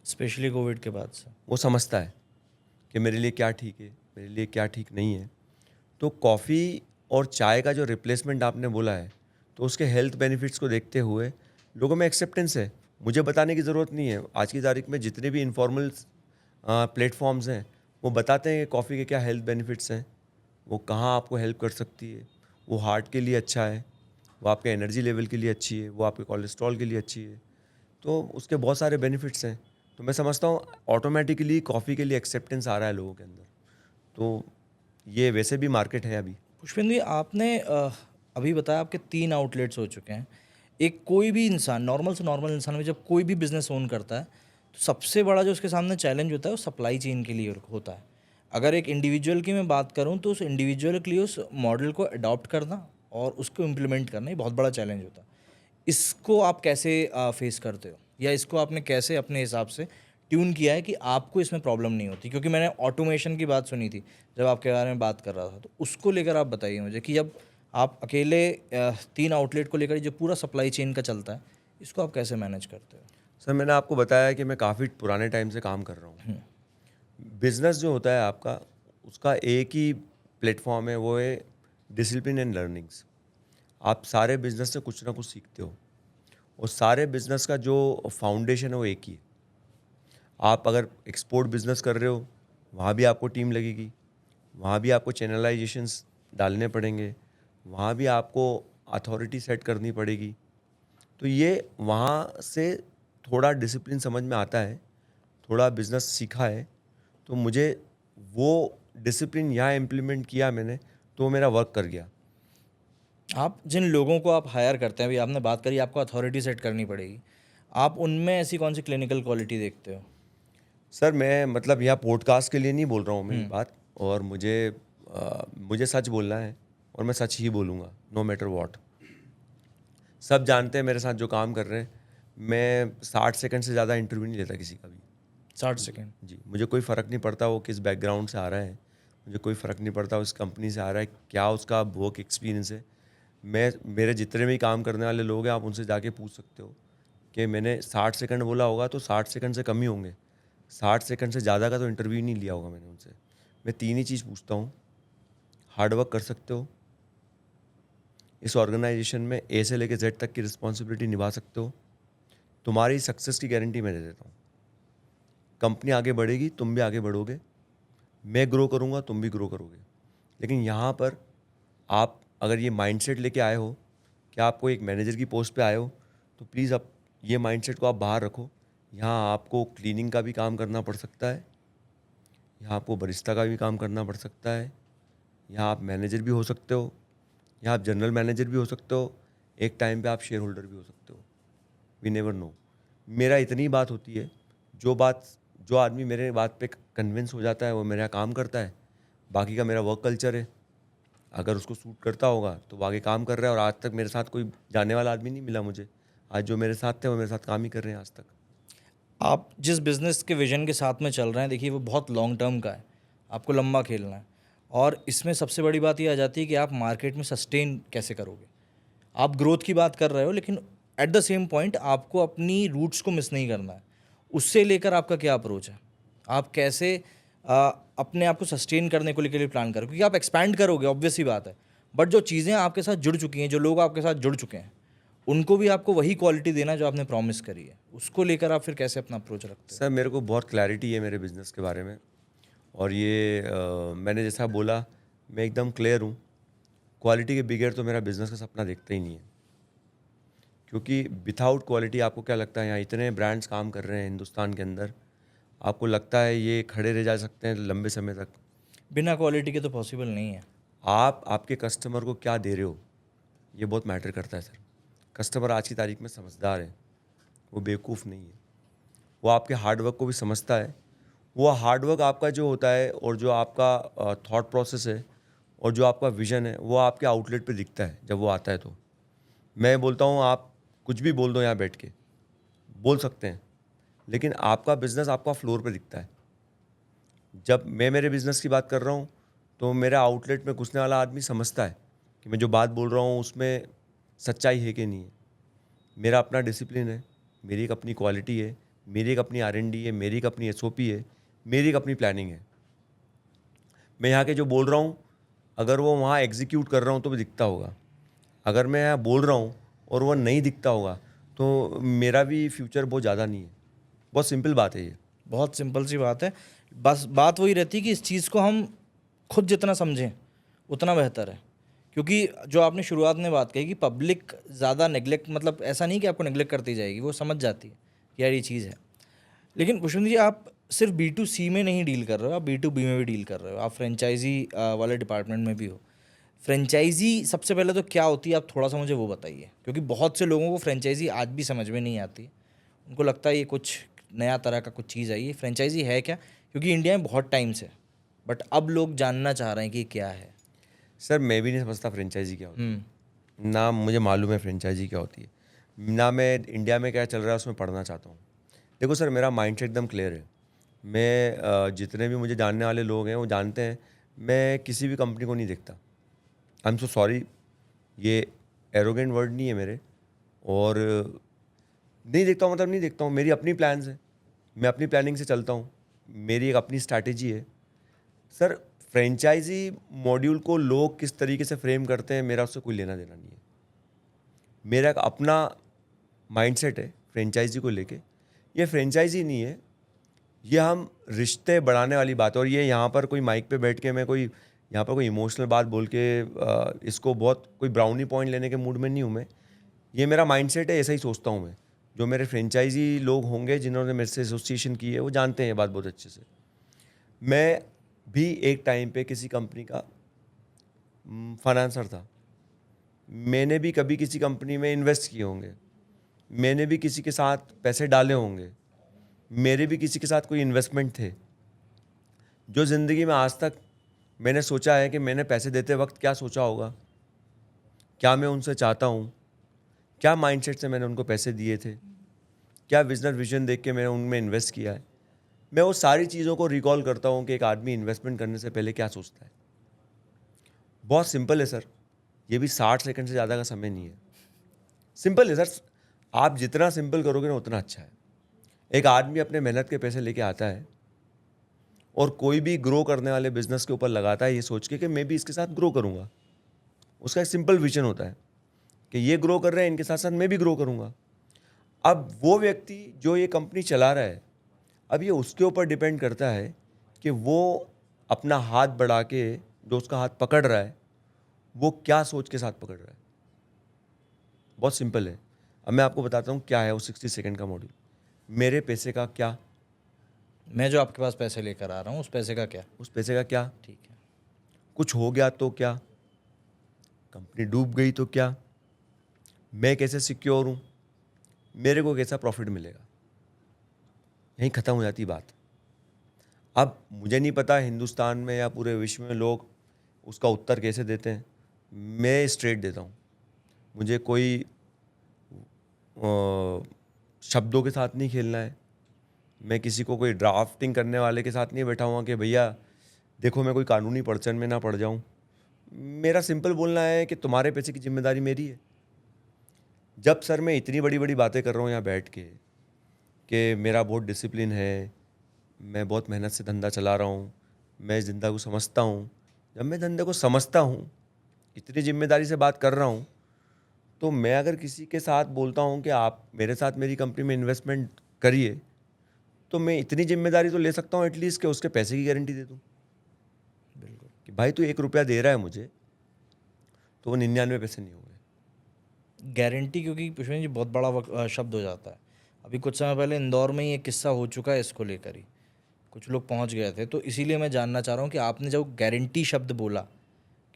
Speaker 2: स्पेशली कोविड के बाद से।
Speaker 1: वो समझता है कि मेरे लिए क्या ठीक है, मेरे लिए क्या ठीक नहीं है। तो कॉफ़ी और चाय का जो रिप्लेसमेंट आपने बोला है, तो उसके हेल्थ बेनिफिट्स को देखते हुए लोगों में एक्सेप्टेंस है। मुझे बताने की ज़रूरत नहीं है, आज की तारीख में जितने भी इनफॉर्मल प्लेटफॉर्म्स हैं वो बताते हैं कि कॉफ़ी के क्या हेल्थ बेनिफिट्स हैं, वो कहाँ आपको हेल्प कर सकती है, वो हार्ट के लिए अच्छा है, वो आपके एनर्जी लेवल के लिए अच्छी है, वो आपके कोलेस्ट्रॉल के लिए अच्छी है। तो उसके बहुत सारे बेनिफिट्स हैं। तो मैं समझता हूँ ऑटोमेटिकली कॉफ़ी के लिए एक्सेप्टेंस आ रहा है लोगों के अंदर। तो ये वैसे भी मार्केट है अभी।
Speaker 2: पुष्पेंद्र जी, आपने अभी बताया आपके 3 आउटलेट्स हो चुके हैं। एक कोई भी इंसान, नॉर्मल से नॉर्मल इंसान में जब कोई भी बिजनेस ओन करता है तो सबसे बड़ा जो उसके सामने चैलेंज होता है वो सप्लाई चेन के लिए होता है। अगर एक इंडिविजुअल की मैं बात करूं तो उस इंडिविजुअल के लिए उस मॉडल को अडॉप्ट करना और उसको इम्प्लीमेंट करना ये बहुत बड़ा चैलेंज होता है। इसको आप कैसे फेस करते हो, या इसको आपने कैसे अपने हिसाब से ट्यून किया है कि आपको इसमें प्रॉब्लम नहीं होती? क्योंकि मैंने ऑटोमेशन की बात सुनी थी जब आपके बारे में बात कर रहा था, तो उसको लेकर आप बताइए मुझे कि जब आप अकेले 3 आउटलेट को लेकर जो पूरा सप्लाई चेन का चलता है, इसको आप कैसे मैनेज करते हो?
Speaker 1: सर मैंने आपको बताया कि मैं काफ़ी पुराने टाइम से काम कर रहा हूँ। बिज़नेस जो होता है आपका, उसका एक ही प्लेटफॉर्म है, वो है डिसिप्लिन एंड लर्निंग्स। आप सारे बिज़नेस से कुछ ना कुछ सीखते हो, और सारे बिज़नेस का जो फाउंडेशन है वो एक ही है। आप अगर एक्सपोर्ट बिज़नेस कर रहे हो, वहाँ भी आपको टीम लगेगी, वहाँ भी आपको चैनलाइजेशंस डालने पड़ेंगे, वहाँ भी आपको अथॉरिटी सेट करनी पड़ेगी। तो ये वहाँ से थोड़ा डिसिप्लिन समझ में आता है, थोड़ा बिज़नेस सीखा है, तो मुझे वो डिसिप्लिन यहाँ इम्प्लीमेंट किया मैंने, तो वो मेरा वर्क कर गया।
Speaker 2: आप जिन लोगों को आप हायर करते हैं, अभी आपने बात करी आपको अथॉरिटी सेट करनी पड़ेगी, आप उनमें ऐसी कौन सी क्लिनिकल क्वालिटी देखते हो?
Speaker 1: सर मैं मतलब यहाँ पॉडकास्ट के लिए नहीं बोल रहा हूँ मैं ये बात, और मुझे सच बोलना है, और मैं सच ही बोलूँगा, नो मैटर व्हाट। सब जानते हैं मेरे साथ जो काम कर रहे हैं, मैं 60 सेकंड से ज़्यादा इंटरव्यू नहीं लेता किसी का भी।
Speaker 2: 60 सेकेंड।
Speaker 1: जी, मुझे कोई फ़र्क नहीं पड़ता वो किस बैकग्राउंड से आ रहा है, मुझे कोई फ़र्क नहीं पड़ता उस कंपनी से आ रहा है, क्या उसका वर्क एक्सपीरियंस है। मेरे जितने भी काम करने वाले लोग हैं, आप उनसे जाके पूछ सकते हो कि मैंने 60 सेकंड बोला होगा तो 60 सेकंड से कम ही होंगे, 60 सेकंड से ज़्यादा का तो इंटरव्यू नहीं लिया होगा मैंने उनसे। मैं 3 ही चीज़ पूछता हूँ, हार्ड वर्क कर सकते हो, इस ऑर्गेनाइजेशन में ए से लेकर जेड तक की रिस्पॉन्सिबिलिटी निभा सकते हो, तुम्हारी सक्सेस की गारंटी मैं दे देता हूँ। कंपनी आगे बढ़ेगी, तुम भी आगे बढ़ोगे, मैं ग्रो करूँगा, तुम भी ग्रो करोगे। लेकिन यहाँ पर आप अगर ये माइंडसेट लेके आए हो कि आपको एक मैनेजर की पोस्ट पे आए हो, तो प्लीज़ आप ये माइंडसेट को आप बाहर रखो। यहाँ आपको क्लीनिंग का भी काम करना पड़ सकता है, यहाँ आपको बरिस्ता का भी काम करना पड़ सकता है, यहाँ आप मैनेजर भी हो सकते हो, यहाँ आप जनरल मैनेजर भी हो सकते हो, एक टाइम पे आप शेयर होल्डर भी हो सकते हो। We never know. मेरा इतनी बात होती है, जो आदमी मेरे बात पे कन्विंस हो जाता है वो मेरे यहाँ काम करता है, बाकी का मेरा वर्क कल्चर है। अगर उसको सूट करता होगा तो वो आगे काम कर रहा है, और आज तक मेरे साथ कोई जाने वाला आदमी नहीं मिला मुझे। आज जो मेरे साथ थे वो मेरे साथ काम ही कर रहे हैं आज तक।
Speaker 2: आप जिस बिज़नेस के विजन के साथ में चल रहे हैं, देखिए वो बहुत लॉन्ग टर्म का है, आपको लंबा खेलना है। और इसमें सबसे बड़ी बात ये आ जाती है कि आप मार्केट में सस्टेन कैसे करोगे। आप ग्रोथ की बात कर रहे हो, लेकिन एट द सेम पॉइंट आपको अपनी रूट्स को मिस नहीं करना है। उससे लेकर आपका क्या अप्रोच है? आप कैसे अपने आप को सस्टेन करने को लेकर प्लान करोगे? क्योंकि आप एक्सपैंड करोगे, ऑब्वियस सी बात है, बट जो चीज़ें आपके साथ जुड़ चुकी हैं, जो लोग आपके साथ जुड़ चुके हैं, उनको भी आपको वही क्वालिटी देना जो आपने प्रॉमिस करी है। उसको लेकर आप फिर कैसे अपना अप्रोच रखते हो?
Speaker 1: सर मेरे को बहुत क्लैरिटी है मेरे बिज़नेस के बारे में, और ये मैंने जैसा बोला, मैं एकदम क्लियर हूँ। क्वालिटी के बगैर तो मेरा बिज़नेस का सपना देखता ही नहीं है, क्योंकि विथआउट क्वालिटी आपको क्या लगता है, यहाँ इतने ब्रांड्स काम कर रहे हैं हिंदुस्तान के अंदर, आपको लगता है ये खड़े रह जा सकते हैं लंबे समय तक?
Speaker 2: बिना क्वालिटी के तो पॉसिबल नहीं है।
Speaker 1: आप आपके कस्टमर को क्या दे रहे हो, ये बहुत मैटर करता है सर। कस्टमर आज की तारीख में समझदार है, वो बेवकूफ़ नहीं है, वो आपके हार्डवर्क को भी समझता है। वो हार्डवर्क आपका जो होता है, और जो आपका थॉट प्रोसेस है, और जो आपका विज़न है, वो आपके आउटलेट पे दिखता है जब वो आता है। तो मैं बोलता हूँ, आप कुछ भी बोल दो यहाँ बैठ के, बोल सकते हैं, लेकिन आपका बिज़नेस आपका फ्लोर पे दिखता है। जब मैं मेरे बिज़नेस की बात कर रहा हूँ, तो मेरा आउटलेट में घुसने वाला आदमी समझता है कि मैं जो बात बोल रहा हूँ उसमें सच्चाई है कि नहीं है। मेरा अपना डिसिप्लिन है, मेरी एक अपनी क्वालिटी है, मेरी एक अपनी R&D है, मेरी एक अपनी SOP है, मेरी एक अपनी प्लानिंग है। मैं यहाँ के जो बोल रहा हूँ, अगर वो वहाँ एग्जीक्यूट कर रहा हूँ तो भी दिखता होगा। अगर मैं यहाँ बोल रहा हूँ और वो नहीं दिखता होगा, तो मेरा भी फ्यूचर बहुत ज़्यादा नहीं है। बहुत सिंपल बात है ये।
Speaker 2: बहुत सिंपल सी बात है। बस बात वही रहती है कि इस चीज़ को हम खुद जितना समझें उतना बेहतर है। क्योंकि जो आपने शुरुआत में बात कही कि पब्लिक ज़्यादा नेगलेक्ट, मतलब ऐसा नहीं कि आपको नेगलेक्ट करती जाएगी, वो समझ जाती है कि यार ये चीज़ है। लेकिन पुष्पेंद्र जी, आप सिर्फ B2C में नहीं डील कर रहे हो, आप B2B में भी डील कर रहे हो, आप फ्रेंचाइजी वाले डिपार्टमेंट में भी हो। फ्रेंचाइजी सबसे पहले तो क्या होती है, आप थोड़ा सा मुझे वो बताइए, क्योंकि बहुत से लोगों को फ्रेंचाइजी आज भी समझ में नहीं आती। उनको लगता है ये कुछ नया तरह का कुछ चीज़ आई है। फ्रेंचाइजी है क्या? क्योंकि इंडिया में बहुत टाइम से, बट अब लोग जानना चाह रहे हैं कि ये क्या है।
Speaker 1: सर मैं भी नहीं समझता फ्रेंचाइजी क्या होती
Speaker 2: हम्म।
Speaker 1: है, ना मुझे मालूम है फ्रेंचाइजी क्या होती है, ना मैं इंडिया में क्या चल रहा है उसमें पढ़ना चाहता हूँ। देखो सर, मेरा माइंडसेट एकदम क्लियर है। मैं जितने भी मुझे जानने वाले लोग हैं वो जानते हैं, मैं किसी भी कंपनी को नहीं देखता। आई एम सो सॉरी, ये एरोगेंट वर्ड नहीं है मेरे, और नहीं देखता हूँ, मतलब नहीं देखता हूँ। मेरी अपनी प्लान्स है, मैं अपनी प्लानिंग से चलता हूँ, मेरी एक अपनी स्ट्रैटेजी है सर। फ्रेंचाइजी मॉड्यूल को लोग किस तरीके से फ्रेम करते हैं, मेरा उससे कोई लेना देना नहीं है। मेरा एक अपना माइंडसेट है फ्रेंचाइजी को लेके। ये फ्रेंचाइजी नहीं है, ये हम रिश्ते बढ़ाने वाली बात है। और ये यहाँ पर कोई माइक पे बैठ के मैं कोई यहाँ पर कोई इमोशनल बात बोल के इसको बहुत कोई ब्राउनी पॉइंट लेने के मूड में नहीं हूँ मैं। ये मेरा माइंडसेट है, ऐसा ही सोचता हूँ मैं। जो मेरे फ्रेंचाइजी लोग होंगे जिन्होंने मेरे से एसोसिएशन की है, वो जानते हैं ये बात बहुत अच्छे से। मैं भी एक टाइम पे किसी कंपनी का फाइनेंसर था। मैंने भी कभी किसी कंपनी में इन्वेस्ट किए होंगे, मैंने भी किसी के साथ पैसे डाले होंगे, मेरे भी किसी के साथ कोई इन्वेस्टमेंट थे। जो ज़िंदगी में आज तक मैंने सोचा है कि मैंने पैसे देते वक्त क्या सोचा होगा, क्या मैं उनसे चाहता हूँ, क्या माइंडसेट से मैंने उनको पैसे दिए थे, क्या विजन देख के मैंने उनमें इन्वेस्ट किया है, मैं वो सारी चीज़ों को रिकॉल करता हूँ कि एक आदमी इन्वेस्टमेंट करने से पहले क्या सोचता है। बहुत सिंपल है सर, ये भी 60 सेकंड से ज़्यादा का समय नहीं है। सिंपल है सर, आप जितना सिंपल करोगे ना उतना अच्छा है। एक आदमी अपने मेहनत के पैसे लेके आता है और कोई भी ग्रो करने वाले बिजनेस के ऊपर लगाता है ये सोच के कि मैं भी इसके साथ ग्रो करूँगा। उसका एक सिंपल विजन होता है कि ये ग्रो कर रहे हैं, इनके साथ साथ मैं भी ग्रो करूँगा। अब वो व्यक्ति जो ये कंपनी चला रहा है, अब ये उसके ऊपर डिपेंड करता है कि वो अपना हाथ बढ़ा के जो उसका हाथ पकड़ रहा है वो क्या सोच के साथ पकड़ रहा है। बहुत सिंपल है। अब मैं आपको बताता हूँ क्या है वो 60 सेकंड का मॉड्यूल। मेरे पैसे का क्या,
Speaker 2: मैं जो आपके पास पैसे लेकर आ रहा हूँ उस पैसे का क्या?
Speaker 1: उस पैसे का क्या,
Speaker 2: ठीक है।
Speaker 1: कुछ हो गया तो क्या, कंपनी डूब गई तो क्या, मैं कैसे सिक्योर हूँ, मेरे को कैसा प्रॉफिट मिलेगा। यहीं ख़त्म हो जाती बात। अब मुझे नहीं पता हिंदुस्तान में या पूरे विश्व में लोग उसका उत्तर कैसे देते हैं, मैं स्ट्रेट देता हूँ। मुझे कोई शब्दों के साथ नहीं खेलना है। मैं किसी को कोई ड्राफ्टिंग करने वाले के साथ नहीं बैठा हुआ कि भैया देखो मैं कोई कानूनी पड़चन में ना पड़ जाऊँ। मेरा सिंपल बोलना है कि तुम्हारे पैसे की जिम्मेदारी मेरी है। जब सर मैं इतनी बड़ी बड़ी बातें कर रहा हूँ यहाँ बैठ के कि मेरा बहुत डिसिप्लिन है, मैं बहुत मेहनत से धंधा चला रहा हूँ, मैं इस धंधा को समझता हूँ। जब मैं धंधे को समझता हूँ, इतनी जिम्मेदारी से बात कर रहा हूँ, तो मैं अगर किसी के साथ बोलता हूँ कि आप मेरे साथ मेरी कंपनी में इन्वेस्टमेंट करिए, तो मैं इतनी जिम्मेदारी तो ले सकता हूँ एटलीस्ट कि उसके पैसे की गारंटी दे दूँ।
Speaker 2: बिल्कुल।
Speaker 1: कि भाई तू 1 रुपया दे रहा है मुझे, तो वो 99 पैसे नहीं होंगे।
Speaker 2: गारंटी, क्योंकि पुष्पेंद्र जी बहुत बड़ा शब्द हो जाता है। अभी कुछ समय पहले इंदौर में ही एक किस्सा हो चुका है इसको लेकर ही, कुछ लोग पहुंच गए थे। तो इसीलिए मैं जानना चाह रहा हूँ कि आपने जब गारंटी शब्द बोला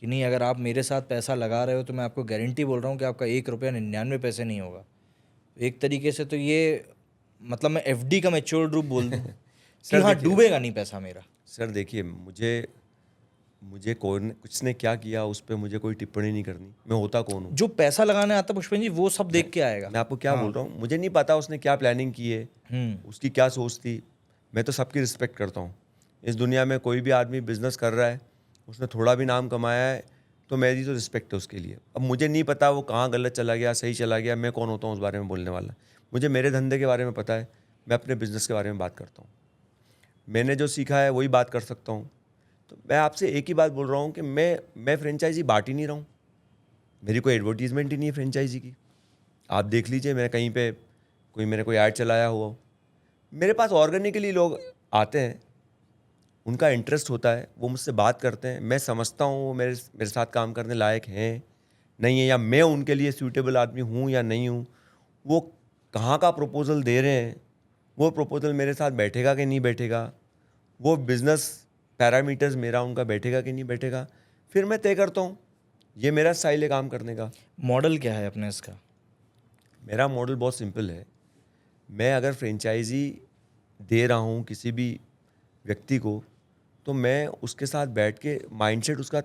Speaker 2: कि नहीं, अगर आप मेरे साथ पैसा लगा रहे हो तो मैं आपको गारंटी बोल रहा हूँ कि आपका 1 रुपया 99 पैसे नहीं होगा। तो एक तरीके से तो ये मतलब मैं एफडी का मैच्योर्ड रूप बोल दूँ कि
Speaker 1: सर
Speaker 2: हाँ,
Speaker 1: देखिए,
Speaker 2: डूबेगा नहीं पैसा मेरा।
Speaker 1: सर देखिए, मुझे कुछ ने क्या किया उस पर मुझे कोई टिप्पणी नहीं करनी। मैं होता कौन हूँ?
Speaker 2: जो पैसा लगाने आता पुष्पेंद्र जी वो सब देख के आएगा।
Speaker 1: मैं आपको क्या
Speaker 2: हाँ।
Speaker 1: बोल रहा हूँ, मुझे नहीं पता उसने क्या प्लानिंग की है, उसकी क्या सोच थी। मैं तो सबकी रिस्पेक्ट करता हूँ। इस दुनिया में कोई भी आदमी बिजनेस कर रहा है, उसने थोड़ा भी नाम कमाया है, तो मेरी तो रिस्पेक्ट है उसके लिए। अब मुझे नहीं पता वो कहाँ गलत चला गया, सही चला गया, मैं कौन होता हूँ उस बारे में बोलने वाला। मुझे मेरे धंधे के बारे में पता है, मैं अपने बिजनेस के बारे में बात करता हूँ। मैंने जो सीखा है वही बात कर सकता हूँ। तो मैं आपसे एक ही बात बोल रहा हूँ कि मैं फ्रेंचाइजी बांट ही नहीं रहा हूँ। मेरी कोई एडवर्टीजमेंट ही नहीं है फ्रेंचाइजी की। आप देख लीजिए, मैं कहीं पे मैंने कोई ऐड चलाया हुआ हो। मेरे पास ऑर्गेनिकली लोग आते हैं, उनका इंटरेस्ट होता है, वो मुझसे बात करते हैं, मैं समझता हूँ वो मेरे साथ काम करने लायक हैं नहीं है, या मैं उनके लिए सूटेबल आदमी हूँ या नहीं हूँ। वो कहाँ का प्रपोज़ल दे रहे हैं, वो प्रपोज़ल मेरे साथ बैठेगा कि नहीं बैठेगा, वो बिज़नेस पैरामीटर्स मेरा उनका बैठेगा कि नहीं बैठेगा, फिर मैं तय करता हूँ। ये मेरा स्टाइल है काम करने का।
Speaker 2: मॉडल क्या है अपने इसका?
Speaker 1: मेरा मॉडल बहुत सिंपल है। मैं अगर फ्रेंचाइजी दे रहा हूँ किसी भी व्यक्ति को, तो मैं उसके साथ बैठ के माइंडसेट उसका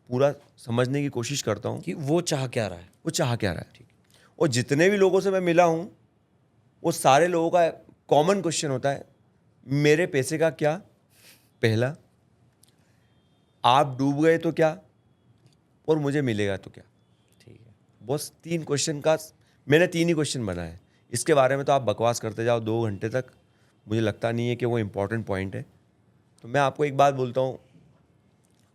Speaker 1: पूरा समझने की कोशिश करता हूँ
Speaker 2: कि वो चाह क्या रहा है।
Speaker 1: वो चाह क्या रहा है। ठीक। और जितने भी लोगों से मैं मिला हूँ, वो सारे लोगों का कॉमन क्वेश्चन होता है, मेरे पैसे का क्या, पहला, आप डूब गए तो क्या, और मुझे मिलेगा तो क्या। बस 3 क्वेश्चन का मैंने 3 ही क्वेश्चन बनाए। इसके बारे में तो आप बकवास करते जाओ 2 घंटे तक, मुझे लगता नहीं है कि वो इम्पोर्टेंट पॉइंट है। तो मैं आपको एक बात बोलता हूँ,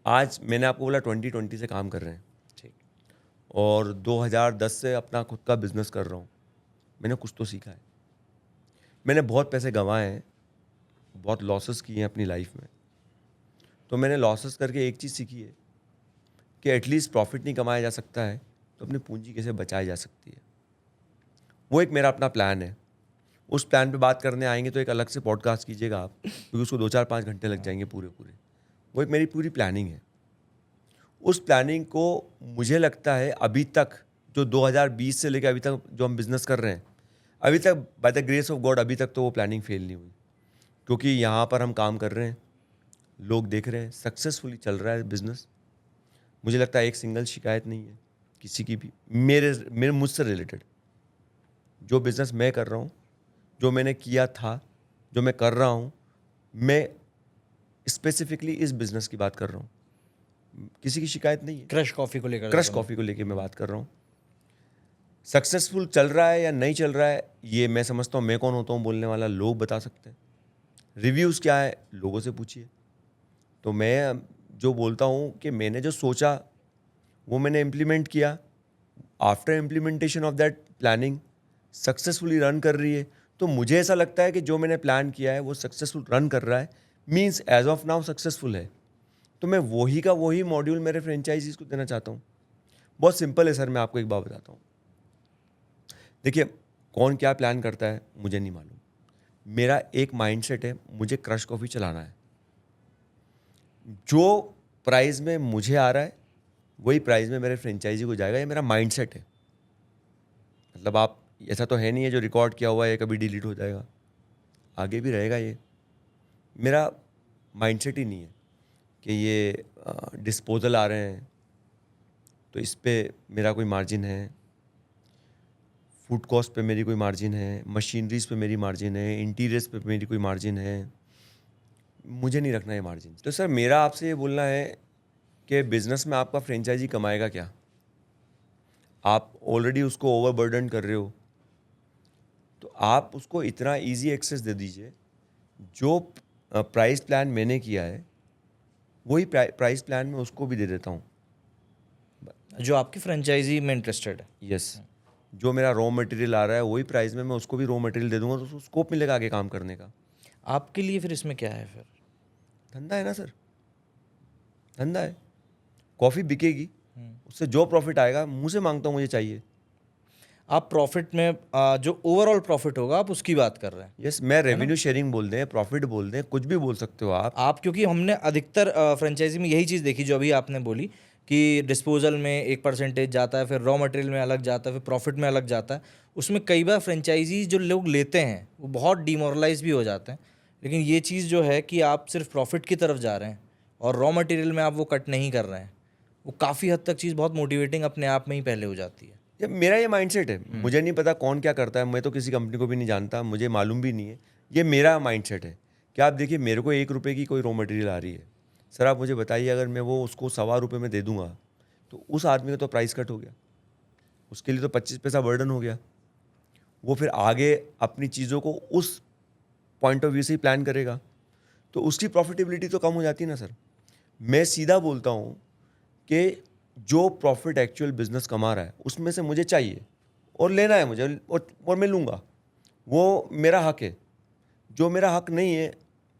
Speaker 1: आज मैंने आपको बोला 2020 से काम कर रहे हैं
Speaker 2: ठीक।
Speaker 1: और 2010 से अपना खुद का बिजनेस कर रहा हूँ। मैंने कुछ तो सीखा है। मैंने बहुत पैसे गंवाए हैं, बहुत लॉसेस किए हैं अपनी लाइफ में। तो मैंने लॉसेस करके एक चीज़ सीखी है कि एटलीस्ट प्रॉफिट नहीं कमाया जा सकता है तो अपनी पूंजी कैसे बचाई जा सकती है। वो एक मेरा अपना प्लान है। उस प्लान पे बात करने आएंगे तो एक अलग से पॉडकास्ट कीजिएगा आप, क्योंकि उसको 2-4-5 घंटे लग जाएंगे पूरे। वो एक मेरी पूरी प्लानिंग है। उस प्लानिंग को मुझे लगता है अभी तक जो 2020 से लेकर अभी तक जो हम बिज़नेस कर रहे हैं, अभी तक by the grace of God अभी तक तो वो प्लानिंग फेल नहीं हुई, क्योंकि यहाँ पर हम काम कर रहे हैं, लोग देख रहे हैं, सक्सेसफुली चल रहा है बिज़नेस। मुझे लगता है एक सिंगल शिकायत नहीं है किसी की भी मेरे मुझसे रिलेटेड। जो बिज़नेस मैं कर रहा हूँ, जो मैंने किया था, जो मैं कर रहा हूँ, मैं स्पेसिफिकली इस बिज़नेस की बात कर रहा हूँ, किसी की शिकायत नहीं है।
Speaker 2: क्रश कॉफ़ी को लेकर
Speaker 1: क्रश
Speaker 2: ज़्यादा
Speaker 1: कॉफ़ी को लेके मैं बात कर रहा हूँ। सक्सेसफुल चल रहा है या नहीं चल रहा है, ये मैं समझता हूँ मैं कौन होता हूँ बोलने वाला, लोग बता सकते हैं। रिव्यूज़ क्या है, लोगों से पूछिए। तो मैं जो बोलता हूँ कि मैंने जो सोचा वो मैंने इम्प्लीमेंट किया। After implementation of that planning successfully run कर रही है। तो मुझे ऐसा लगता है कि जो मैंने प्लान किया है वो सक्सेसफुल रन कर रहा है, means as of now successful है। तो मैं वही का वही मॉड्यूल मेरे फ्रेंचाइजीज को देना चाहता हूँ। बहुत सिंपल है सर, मैं आपको एक बात बताता हूँ। देखिए, कौन क्या प्लान करता है मुझे नहीं मालूम। मेरा एक माइंडसेट है, मुझे क्रश कॉफ़ी चलाना है। जो प्राइस में मुझे आ रहा है वही प्राइस में मेरे फ्रेंचाइजी को जाएगा, ये मेरा माइंडसेट है। मतलब आप ऐसा तो है नहीं है जो रिकॉर्ड किया हुआ है कभी डिलीट हो जाएगा, आगे भी रहेगा। ये मेरा माइंडसेट ही नहीं है कि ये डिस्पोजल आ रहे हैं तो इस पे मेरा कोई मार्जिन है, फूड कॉस्ट पे मेरी कोई मार्जिन है, मशीनरीज पे मेरी मार्जिन है, इंटीरियर्स पे मेरी कोई मार्जिन है। मुझे नहीं रखना है मार्जिन। तो सर मेरा आपसे ये बोलना है कि बिज़नेस में आपका फ्रेंचाइजी कमाएगा क्या? आप ऑलरेडी उसको ओवरबर्डन कर रहे हो, तो आप उसको इतना इजी एक्सेस दे दीजिए। जो प्राइस प्लान मैंने किया है वही प्राइस प्लान मैं उसको भी दे देता हूँ।
Speaker 2: जो आपकी फ्रेंचाइजी में इंटरेस्टेड है।
Speaker 1: यस, जो मेरा रॉ मटेरियल आ रहा है वही प्राइस में मैं उसको भी रॉ मटेरियल दे दूंगा, तो उसको स्कोप मिलेगा आगे काम करने का।
Speaker 2: आपके लिए फिर इसमें क्या है फिर?
Speaker 1: धंधा है ना सर, धंधा है। कॉफ़ी बिकेगी, उससे जो प्रॉफिट आएगा मुंह से मांगता हूँ मुझे चाहिए।
Speaker 2: आप प्रॉफिट में जो ओवरऑल प्रॉफिट होगा आप उसकी बात कर रहे हैं।
Speaker 1: यस, मैं रेवेन्यू शेयरिंग बोल दें, प्रॉफिट बोल दें, कुछ भी बोल सकते हो आप।
Speaker 2: क्योंकि हमने अधिकतर फ्रेंचाइजी में यही चीज़ देखी जो अभी आपने बोली कि डिस्पोजल में एक परसेंटेज जाता है, फिर रॉ मटेरियल में अलग जाता है, फिर प्रॉफिट में अलग जाता है। उसमें कई बार फ्रेंचाइजी जो लोग लेते हैं वो बहुत डिमोरलाइज भी हो जाते हैं। लेकिन ये चीज़ जो है कि आप सिर्फ प्रॉफिट की तरफ जा रहे हैं और रॉ मटेरियल में आप वो कट नहीं कर रहे हैं, वो काफ़ी हद तक चीज़ बहुत मोटिवेटिंग अपने आप में ही पहले हो जाती है।
Speaker 1: मेरा ये माइंडसेट है। मुझे नहीं पता कौन क्या करता है, मैं तो किसी कंपनी को भी नहीं जानता, मुझे मालूम भी नहीं है। ये मेरा माइंडसेट है कि आप देखिए, मेरे को 1 रुपये की कोई रॉ मटेरियल आ रही है, सर आप मुझे बताइए, अगर मैं वो उसको 1.25 रुपये में दे दूंगा तो उस आदमी का तो प्राइस कट हो गया, उसके लिए तो 25 पैसा बर्डन हो गया। वो फिर आगे अपनी चीज़ों को उस पॉइंट ऑफ व्यू से ही प्लान करेगा, तो उसकी प्रॉफिटेबिलिटी तो कम हो जाती है ना सर। मैं सीधा बोलता हूँ कि जो प्रॉफिट एक्चुअल बिजनेस कमा रहा है उसमें से मुझे चाहिए और लेना है मुझे, और मैं लूँगा, वो मेरा हक है। जो मेरा हक नहीं है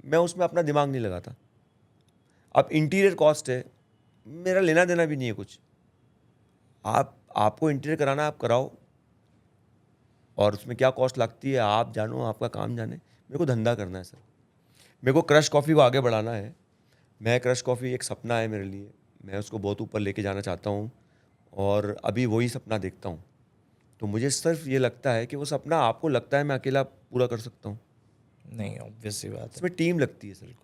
Speaker 1: मैं उसमें अपना दिमाग नहीं लगाता। अब इंटीरियर कॉस्ट है, मेरा लेना देना भी नहीं है कुछ। आपको इंटीरियर कराना आप कराओ, और उसमें क्या कॉस्ट लगती है आप जानो, आपका काम जाने। मेरे को धंधा करना है सर, मेरे को क्रश कॉफ़ी को आगे बढ़ाना है। मैं क्रश कॉफ़ी एक सपना है मेरे लिए, मैं उसको बहुत ऊपर लेके जाना चाहता हूँ और अभी वही सपना देखता हूँ। तो मुझे सिर्फ ये लगता है कि वो सपना आपको लगता है मैं अकेला पूरा कर सकता हूँ,
Speaker 2: नहीं, ऑब्वियस सी बात है।
Speaker 1: इसमें टीम लगती है सर।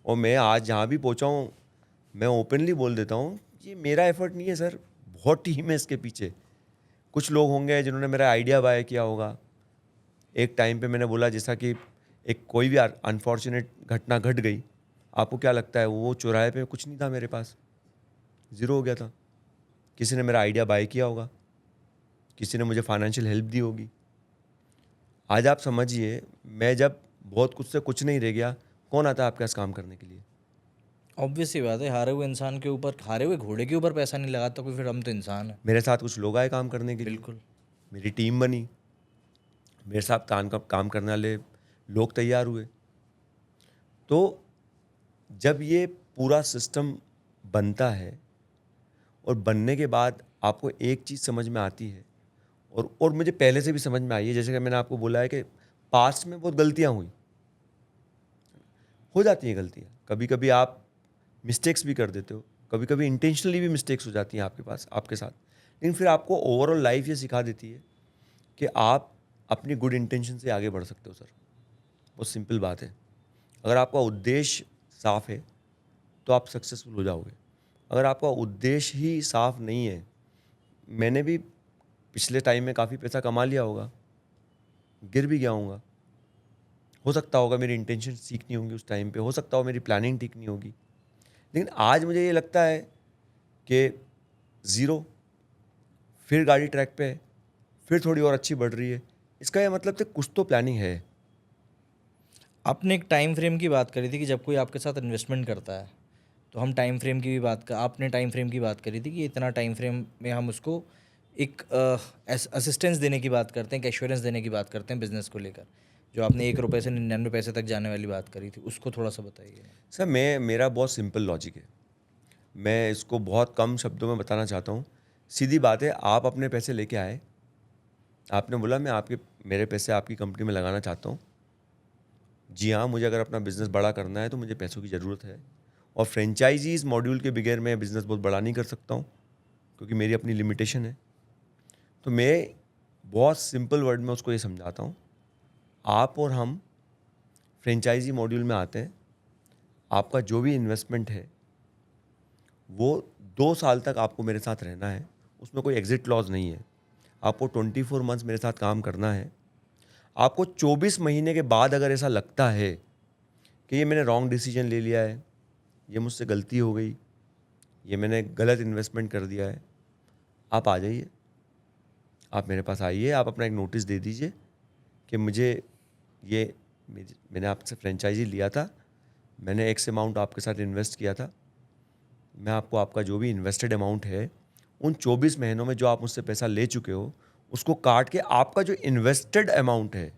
Speaker 1: और मैं आज जहाँ भी पहुँचा हूँ मैं ओपनली बोल देता हूँ, ये मेरा एफर्ट नहीं है सर, बहुत टीम है इसके पीछे। कुछ लोग होंगे जिन्होंने मेरा आइडिया बाय किया होगा। एक टाइम पे मैंने बोला, जैसा कि एक कोई भी अनफॉर्चुनेट घटना घट गई, आपको क्या लगता है वो चौराहे पे कुछ नहीं था मेरे पास, ज़ीरो हो गया था, किसी ने मेरा आइडिया बाय किया होगा। किसी ने मुझे फाइनेंशियल हेल्प दी होगी। आज आप समझिए, मैं जब बहुत कुछ से कुछ नहीं रह गया, कौन आता है आपके पास काम करने के लिए?
Speaker 2: ऑब्वियस सी बात है, हारे हुए इंसान के ऊपर, हारे हुए घोड़े के ऊपर पैसा नहीं लगाता कोई, फिर हम तो इंसान है।
Speaker 1: मेरे साथ कुछ लोग आए काम करने के लिए,
Speaker 2: बिल्कुल।
Speaker 1: मेरी टीम बनी, मेरे साथ काम करने वाले लोग तैयार हुए। तो जब ये पूरा सिस्टम बनता है और बनने के बाद आपको एक चीज़ समझ में आती है, और मुझे पहले से भी समझ में आई है, जैसे कि मैंने आपको बोला है कि पास्ट में बहुत गलतियाँ हुई, हो जाती हैं गलतियाँ। कभी कभी आप मिस्टेक्स भी कर देते हो, कभी कभी इंटेंशनली भी मिस्टेक्स हो जाती हैं आपके साथ। लेकिन फिर आपको ओवरऑल लाइफ ये सिखा देती है कि आप अपनी गुड इंटेंशन से आगे बढ़ सकते हो सर। बहुत सिंपल बात है। अगर आपका उद्देश्य साफ है तो आप सक्सेसफुल हो जाओगे। अगर आपका उद्देश्य ही साफ नहीं है, मैंने भी पिछले टाइम में काफ़ी पैसा कमा लिया होगा, गिर भी गया हूँगा, हो सकता होगा मेरी इंटेंशन ठीक नहीं होंगी उस टाइम पे, हो सकता हो मेरी प्लानिंग ठीक नहीं होगी, लेकिन आज मुझे ये लगता है कि ज़ीरो, फिर गाड़ी ट्रैक पे है, फिर थोड़ी और अच्छी बढ़ रही है। इसका ये मतलब कि कुछ तो प्लानिंग है।
Speaker 2: आपने एक टाइम फ्रेम की बात करी थी कि जब कोई आपके साथ इन्वेस्टमेंट करता है तो हम टाइम फ्रेम की भी आपने टाइम फ्रेम की बात करी थी कि इतना टाइम फ्रेम में हम उसको एक असिस्टेंस देने की बात करते हैं, एक एश्योरेंस देने की बात करते हैं बिजनेस को लेकर। जो आपने 1 रुपये से 99 पैसे तक जाने वाली बात करी थी, उसको थोड़ा सा बताइए।
Speaker 1: सर मेरा बहुत सिंपल लॉजिक है, मैं इसको बहुत कम शब्दों में बताना चाहता हूँ। सीधी बात है, आप अपने पैसे लेके आए, आपने बोला मैं मेरे पैसे आपकी कंपनी में लगाना चाहता हूँ। जी हाँ, मुझे अगर अपना बिज़नेस बड़ा करना है तो मुझे पैसों की ज़रूरत है, और फ्रेंचाइजीज़ मॉड्यूल के बगैर मैं बिज़नेस बहुत बड़ा नहीं कर सकता हूँ, क्योंकि मेरी अपनी लिमिटेशन है। तो मैं बहुत सिंपल वर्ड में उसको ये समझाता हूँ, आप और हम फ्रेंचाइजी मॉड्यूल में आते हैं। आपका जो भी इन्वेस्टमेंट है वो 2 साल तक आपको मेरे साथ रहना है, उसमें कोई एग्ज़िट क्लॉज़ नहीं है। आपको 24 मंथ्स मेरे साथ काम करना है। आपको 24 महीने के बाद अगर ऐसा लगता है कि ये मैंने रॉन्ग डिसीजन ले लिया है, ये मुझसे गलती हो गई, ये मैंने गलत इन्वेस्टमेंट कर दिया है, आप आ जाइए, आप मेरे पास आइए, आप अपना एक नोटिस दे दीजिए कि मैंने आपसे फ्रेंचाइजी लिया था, मैंने एक्स अमाउंट आपके साथ इन्वेस्ट किया था, मैं आपको आपका जो भी इन्वेस्टेड अमाउंट है, उन 24 महीनों में जो आप मुझसे पैसा ले चुके हो, उसको काट के आपका जो इन्वेस्टेड अमाउंट है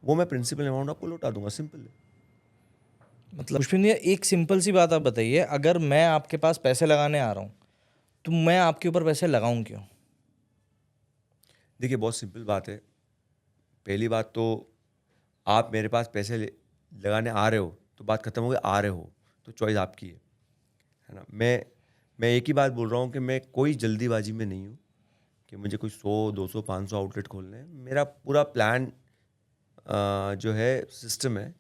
Speaker 1: वो मैं प्रिंसिपल अमाउंट आपको लौटा दूंगा। सिंपल है।
Speaker 2: मतलब पुष्पिंदर, एक सिंपल सी बात आप बताइए, अगर मैं आपके पास पैसे लगाने आ रहा हूँ तो मैं आपके ऊपर पैसे लगाऊं क्यों?
Speaker 1: देखिए, बहुत सिंपल बात है। पहली बात तो, आप मेरे पास पैसे लगाने आ रहे हो तो बात खत्म हो गई, आ रहे हो तो चॉइस आपकी है ना। मैं एक ही बात बोल रहा हूँ कि मैं कोई जल्दीबाजी में नहीं हूँ कि मुझे कोई 100 200 500 आउटलेट खोलने हैं। मेरा पूरा प्लान जो है, सिस्टम है।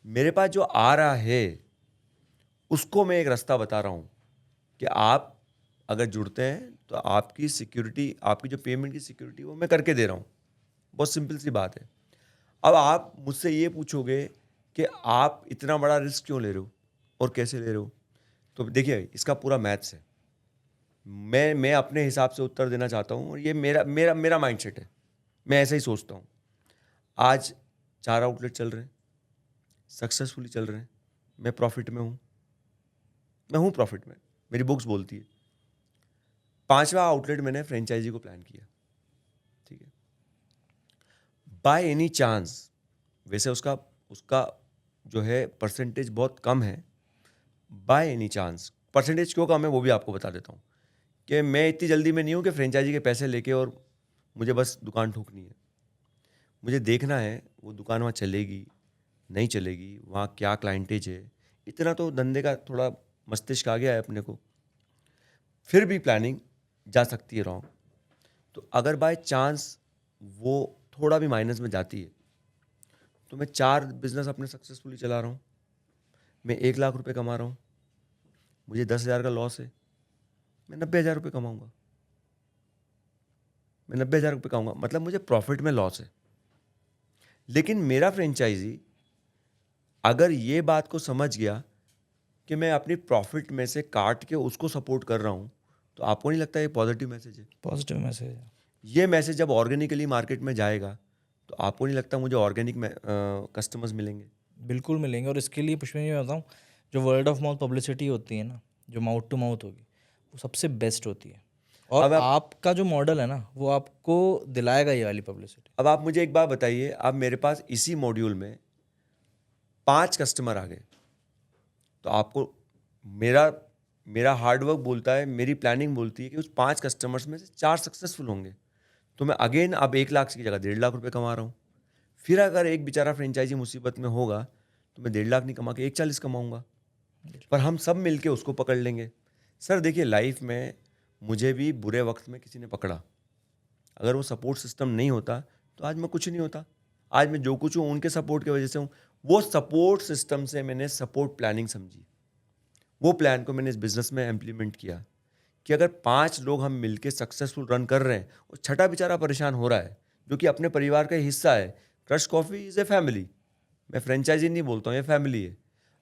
Speaker 1: मेरे पास जो आ रहा है उसको मैं एक रास्ता बता रहा हूँ कि आप अगर जुड़ते हैं तो आपकी सिक्योरिटी, आपकी जो पेमेंट की सिक्योरिटी, वो मैं करके दे रहा हूँ। बहुत सिंपल सी बात है। अब आप मुझसे ये पूछोगे कि आप इतना बड़ा रिस्क क्यों ले रहे हो और कैसे ले रहे हो, तो देखिए, इसका पूरा मैथ्स है। मैं अपने हिसाब से उत्तर देना चाहता हूँ, और ये मेरा मेरा मेरा माइंडसेट है। मैं ऐसा ही सोचता हूँ। आज 4 आउटलेट चल रहे हैं, सक्सेसफुली चल रहे हैं, मैं प्रॉफिट में हूँ, प्रॉफिट में, मेरी बुक्स बोलती है। 5वां आउटलेट मैंने फ्रेंचाइजी को प्लान किया, ठीक है। बाय एनी चांस, वैसे उसका उसका जो है परसेंटेज बहुत कम है। बाय एनी चांस, परसेंटेज क्यों कम है वो भी आपको बता देता हूँ, कि मैं इतनी जल्दी में नहीं हूँ कि फ्रेंचाइजी के पैसे लेके और मुझे बस दुकान ठोकनी है। मुझे देखना है वो दुकान वहाँ चलेगी नहीं चलेगी, वहाँ क्या क्लाइंटेज है। इतना तो धंधे का थोड़ा मस्तिष्क आ गया है अपने को। फिर भी प्लानिंग जा सकती है रॉन्ग। तो अगर बाय चांस वो थोड़ा भी माइनस में जाती है, तो मैं 4 बिजनेस अपने सक्सेसफुली चला रहा हूँ, मैं 1 लाख रुपए कमा रहा हूँ, मुझे 10,000 का लॉस है, मैं 90,000 रुपये कमाऊँगा। मैं 90,000 रुपये कमाऊँगा, मतलब मुझे प्रॉफिट में लॉस है। लेकिन मेरा फ्रेंचाइजी अगर ये बात को समझ गया कि मैं अपनी प्रॉफिट में से काट के उसको सपोर्ट कर रहा हूँ, तो आपको नहीं लगता ये पॉजिटिव मैसेज है?
Speaker 2: पॉजिटिव मैसेज है।
Speaker 1: ये मैसेज जब ऑर्गेनिकली मार्केट में जाएगा तो आपको नहीं लगता मुझे ऑर्गेनिक कस्टमर्स मिलेंगे?
Speaker 2: बिल्कुल मिलेंगे। और इसके लिए पुष्पेंद्र जी मैं बताऊँ, जो वर्ड ऑफ माउथ पब्लिसिटी होती है ना, जो माउथ टू माउथ होगी, वो सबसे बेस्ट होती है। और
Speaker 1: अब
Speaker 2: आपका जो मॉडल है ना, वो आपको दिलाएगा ये वाली पब्लिसिटी।
Speaker 1: अब आप मुझे एक बात बताइए, अब मेरे पास इसी मॉड्यूल में 5 कस्टमर आ गए, तो आपको मेरा मेरा हार्डवर्क बोलता है, मेरी प्लानिंग बोलती है कि उस 5 कस्टमर्स में से 4 सक्सेसफुल होंगे, तो मैं अगेन अब 1 लाख की जगह 1.5 लाख रुपए कमा रहा हूँ। फिर अगर एक बेचारा फ्रेंचाइजी मुसीबत में होगा तो मैं 1.5 लाख नहीं कमा के 1,40 कमाऊंगा, पर हम सब मिलके उसको पकड़ लेंगे। सर देखिए, लाइफ में मुझे भी बुरे वक्त में किसी ने पकड़ा, अगर वो सपोर्ट सिस्टम नहीं होता तो आज मैं कुछ नहीं होता। आज मैं जो कुछ हूँ उनके सपोर्ट की वजह से हूँ। वो सपोर्ट सिस्टम से मैंने सपोर्ट प्लानिंग समझी, वो प्लान को मैंने इस बिजनेस में इम्प्लीमेंट किया कि अगर 5 लोग हम मिलके सक्सेसफुल रन कर रहे हैं और छठा बेचारा परेशान हो रहा है जो कि अपने परिवार का हिस्सा है। Crush coffee is a family, मैं फ्रेंचाइजी नहीं बोलता हूँ, ये फैमिली है।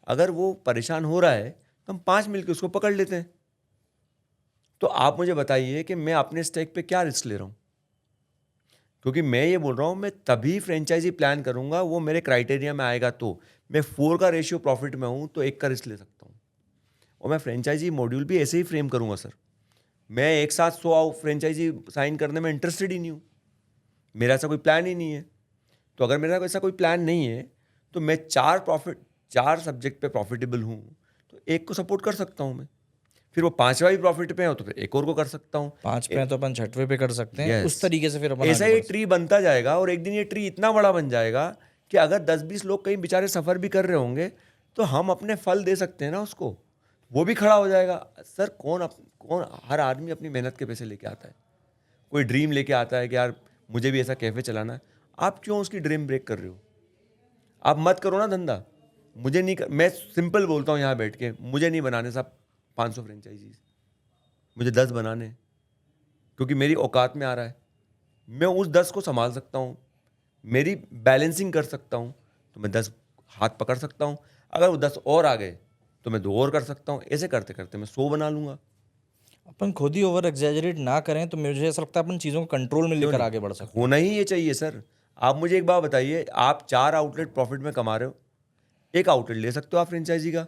Speaker 1: अगर वो परेशान हो रहा है तो हम 5 मिलके उसको पकड़ लेते हैं। तो आप मुझे बताइए कि मैं अपने स्टेक पे क्या रिस्क ले रहा हूँ? क्योंकि मैं ये बोल रहा हूँ, मैं तभी फ्रेंचाइजी प्लान करूँगा वो मेरे क्राइटेरिया में आएगा। तो मैं 4 का रेशियो प्रॉफिट में हूँ तो 1 का रिस्क ले सकता हूँ। और मैं फ्रेंचाइजी मॉड्यूल भी ऐसे ही फ्रेम करूँगा सर। मैं एक साथ 100 फ्रेंचाइजी साइन करने में इंटरेस्टेड ही नहीं हूँ, मेरा ऐसा कोई प्लान ही नहीं है। तो अगर मेरा ऐसा कोई प्लान नहीं है तो मैं 4 सब्जेक्ट पे प्रॉफिटेबल हूँ तो 1 को सपोर्ट कर सकता हूँ मैं। फिर वो 5वां भी प्रॉफिट पे हो तो फिर 1 और को कर सकता हूँ।
Speaker 2: 5 पे हैं तो अपन 6वें पे कर सकते हैं। उस
Speaker 1: यस,
Speaker 2: तरीके से फिर अपन
Speaker 1: ऐसा
Speaker 2: आगे
Speaker 1: ही
Speaker 2: बढ़
Speaker 1: ट्री बनता जाएगा और एक दिन ये ट्री इतना बड़ा बन जाएगा कि अगर 10-20 लोग कहीं बेचारे सफ़र भी कर रहे होंगे तो हम अपने फल दे सकते हैं ना उसको, वो भी खड़ा हो जाएगा। सर कौन हर आदमी अपनी मेहनत के पैसे लेके आता है, कोई ड्रीम लेके आता है कि यार मुझे भी ऐसा कैफ़े चलाना है। आप क्यों उसकी ड्रीम ब्रेक कर रहे हो? आप मत करो ना धंधा। मुझे नहीं मैं सिंपल बोलता हूँ यहाँ बैठ के, मुझे नहीं बनाने साहब 500 फ्रेंचाइजीज, मुझे 10 बनाने हैं, क्योंकि मेरी औकात में आ रहा है। मैं उस 10 को संभाल सकता हूँ, मेरी बैलेंसिंग कर सकता हूँ, तो मैं 10 हाथ पकड़ सकता हूँ। अगर वो 10 और आ गए तो मैं 2 और कर सकता हूँ। ऐसे करते करते मैं 100 बना लूँगा।
Speaker 2: अपन खुद ही ओवर एग्जैजरेट ना करें तो मुझे ऐसा लगता है अपन चीज़ों को कंट्रोल में
Speaker 1: क्यों
Speaker 2: लेकर
Speaker 1: नहीं?
Speaker 2: आगे बढ़ सकते हैं।
Speaker 1: होना ही ये चाहिए सर। आप मुझे एक बात बताइए, आप 4 आउटलेट प्रॉफिट में कमा रहे हो, एक आउटलेट ले सकते हो आप फ्रेंचाइजी का,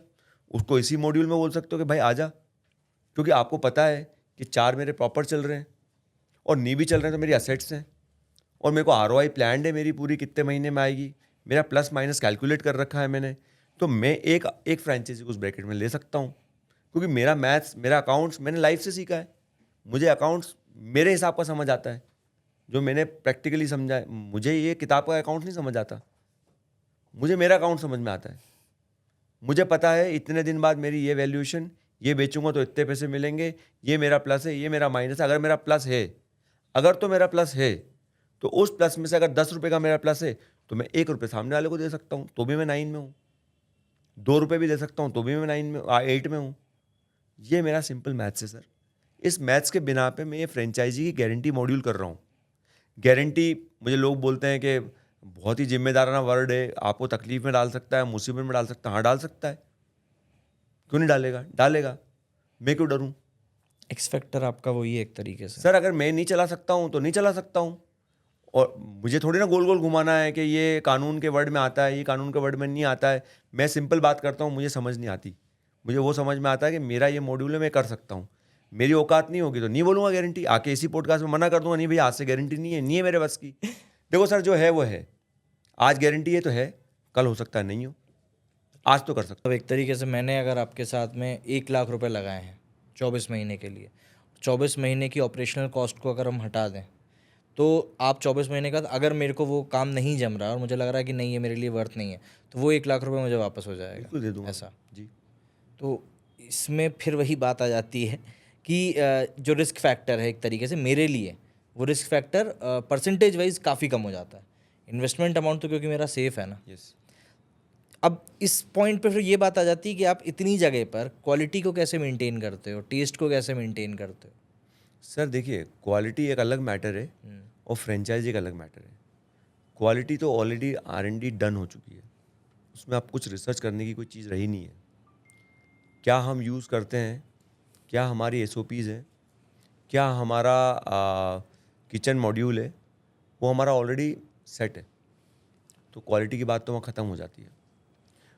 Speaker 1: उसको इसी मॉड्यूल में बोल सकते हो कि भाई आ जा, क्योंकि आपको पता है कि 4 मेरे प्रॉपर चल रहे हैं और नहीं भी चल रहे हैं तो मेरी असेट्स हैं और मेरे को आरओआई प्लान है मेरी पूरी कितने महीने में आएगी, मेरा प्लस माइनस कैलकुलेट कर रखा है मैंने। तो मैं एक फ्रेंचाइजी को उस ब्रैकेट में ले सकता हूँ, क्योंकि मेरा मैथ्स, मेरा अकाउंट्स मैंने लाइफ से सीखा है। मुझे अकाउंट्स मेरे हिसाब का समझ आता है, जो मैंने प्रैक्टिकली समझा है। मुझे ये किताब का अकाउंट नहीं समझ आता, मुझे मेरा अकाउंट समझ में आता है। मुझे पता है इतने दिन बाद मेरी ये वैल्यूएशन, ये बेचूंगा तो इतने पैसे मिलेंगे, ये मेरा प्लस है, ये मेरा माइनस है। अगर मेरा प्लस है, अगर तो मेरा प्लस है तो उस प्लस में से अगर 10 रुपये का मेरा प्लस है तो मैं 1 रुपये सामने वाले को दे सकता हूँ, तो भी मैं 9 में हूँ। 2 रुपये भी दे सकता हूँ तो भी मैं 9 में 8 में हूँ। ये मेरा सिंपल मैथ्स है सर। इस मैथ्स के बिना पे मैं ये फ्रेंचाइजी की गारंटी मॉड्यूल कर रहा हूँ। गारंटी, मुझे लोग बोलते हैं कि बहुत ही जिम्मेदाराना वर्ड है, आपको तकलीफ में डाल सकता है, मुसीबत में डाल सकता है। हाँ डाल सकता है, क्यों नहीं डालेगा, डालेगा। मैं क्यों डरूं?
Speaker 2: एक्स फैक्टर आपका वही है एक तरीके से।
Speaker 1: सर अगर मैं नहीं चला सकता हूं तो नहीं चला सकता हूं, और मुझे थोड़ी ना गोल गोल घुमाना है कि ये कानून के वर्ड में आता है, ये कानून के वर्ड में नहीं आता है। मैं सिंपल बात करता हूँ, मुझे समझ नहीं आती, मुझे वो समझ में आता है कि मेरा ये मॉड्यूल है, मैं कर सकता हूँ। मेरी औकात नहीं होगी तो नहीं बोलूँगा गारंटी, आके इसी पॉडकास्ट में मना कर दूंगा, नहीं भैया आज से गारंटी नहीं है मेरे बस की। देखो सर, जो है वो है, आज गारंटी है तो है, कल हो सकता है नहीं हो, आज तो कर सकता
Speaker 2: अब एक तरीके से मैंने अगर आपके साथ में 1 लाख रुपए लगाए हैं 24 महीने के लिए, 24 महीने की ऑपरेशनल कॉस्ट को अगर हम हटा दें तो आप 24 महीने का, अगर मेरे को वो काम नहीं जम रहा और मुझे लग रहा है कि नहीं ये मेरे लिए वर्थ नहीं है, तो वो 1 लाख रुपए मुझे वापस हो जाएगा।
Speaker 1: बिल्कुल दे दूंगा
Speaker 2: ऐसा
Speaker 1: जी।
Speaker 2: तो इसमें फिर वही बात आ जाती है कि जो रिस्क फैक्टर है एक तरीके से मेरे लिए, वो रिस्क फैक्टर परसेंटेज वाइज काफ़ी कम हो जाता है। इन्वेस्टमेंट अमाउंट तो क्योंकि मेरा सेफ है ना।
Speaker 1: यस।
Speaker 2: अब इस पॉइंट पे फिर ये बात आ जाती है कि आप इतनी जगह पर क्वालिटी को कैसे मेंटेन करते हो, टेस्ट को कैसे मेंटेन करते हो?
Speaker 1: सर देखिए, क्वालिटी एक अलग मैटर है और फ्रेंचाइजी एक अलग मैटर है। क्वालिटी तो ऑलरेडी R&D डन हो चुकी है, उसमें आप कुछ रिसर्च करने की कोई चीज़ रही नहीं है। क्या हम यूज़ करते हैं, क्या हमारी SOPs है, क्या हमारा किचन मॉड्यूल है वो हमारा ऑलरेडी सेट है, तो क्वालिटी की बात तो वहाँ ख़त्म हो जाती है।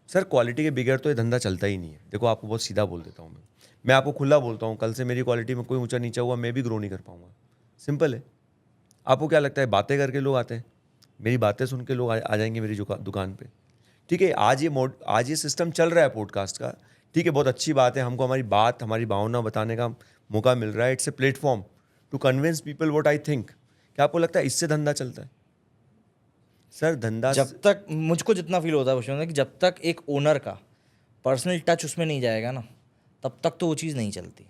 Speaker 1: सर क्वालिटी के बगैर तो ये धंधा चलता ही नहीं है। देखो आपको बहुत सीधा बोल देता हूँ मैं आपको खुला बोलता हूँ, कल से मेरी क्वालिटी में कोई ऊंचा नीचा हुआ मैं भी ग्रो नहीं कर पाऊँगा। सिंपल है। आपको क्या लगता है बातें करके लोग आते हैं? मेरी बातें सुन के लोग आ जाएंगे मेरी दुकान पे? ठीक है, आज ये सिस्टम चल रहा है पॉडकास्ट का, ठीक है, बहुत अच्छी बात है। हमको हमारी बात, हमारी भावना बताने का मौका मिल रहा है। It's a platform to convince people what I think. क्या आपको लगता है इससे धंधा चलता है? सर धंधा
Speaker 2: जब तक मुझको जितना फील होता है पुष्पेंद्र कि जब तक एक ओनर का पर्सनल टच उसमें नहीं जाएगा ना, तब तक तो वो चीज़ नहीं चलती।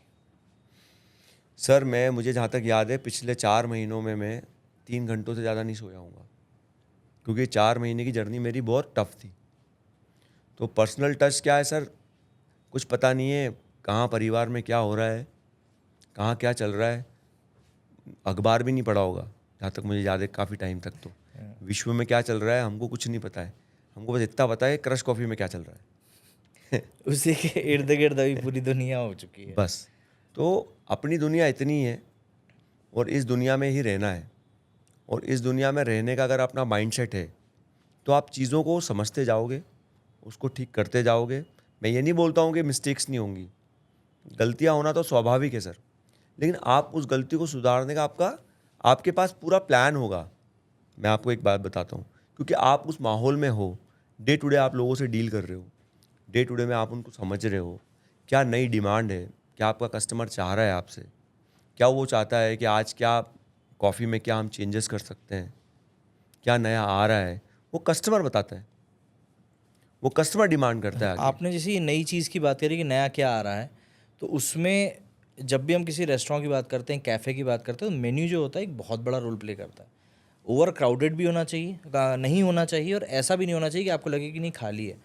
Speaker 1: सर मुझे जहाँ तक याद है पिछले 4 महीनों में मैं 3 घंटों से ज़्यादा नहीं सोया हूँगा, क्योंकि 4 महीने की जर्नी मेरी बहुत टफ थी। तो पर्सनल टच क्या है सर, कुछ पता नहीं है कहाँ परिवार में क्या हो रहा है, कहाँ क्या चल रहा है, अखबार भी नहीं पढ़ा होगा जहाँ तक मुझे याद है काफ़ी टाइम तक। तो विश्व में क्या चल रहा है हमको कुछ नहीं पता है, हमको बस इतना पता है क्रश कॉफ़ी में क्या चल रहा है।
Speaker 2: उसी के इर्द गिर्द अभी पूरी दुनिया हो चुकी है।
Speaker 1: बस, तो अपनी दुनिया इतनी है और इस दुनिया में ही रहना है, और इस दुनिया में रहने का अगर अपना माइंडसेट है तो आप चीज़ों को समझते जाओगे, उसको ठीक करते जाओगे। मैं ये नहीं बोलता हूँ कि मिस्टेक्स नहीं होंगी, गलतियाँ होना तो स्वाभाविक है सर, लेकिन आप उस गलती को सुधारने का आपके पास पूरा प्लान होगा। मैं आपको एक बात बताता हूँ, क्योंकि आप उस माहौल में हो, डे टू डे आप लोगों से डील कर रहे हो, डे टू डे में आप उनको समझ रहे हो, क्या नई डिमांड है, क्या आपका कस्टमर चाह रहा है आपसे, क्या वो चाहता है कि आज क्या कॉफ़ी में क्या हम चेंजेस कर सकते हैं, क्या नया आ रहा है, वो कस्टमर बताता है, वो कस्टमर डिमांड करता है आगे।
Speaker 2: आपने जैसे ये नई चीज़ की बात करी कि नया क्या आ रहा है, तो उसमें जब भी हम किसी रेस्टोरेंट की बात करते हैं, कैफ़े की बात करते हैं, तो मेन्यू जो होता है एक बहुत बड़ा रोल प्ले करता है। ओवर क्राउडेड भी होना चाहिए, नहीं होना चाहिए, और ऐसा भी नहीं होना चाहिए कि आपको लगे कि नहीं खाली है।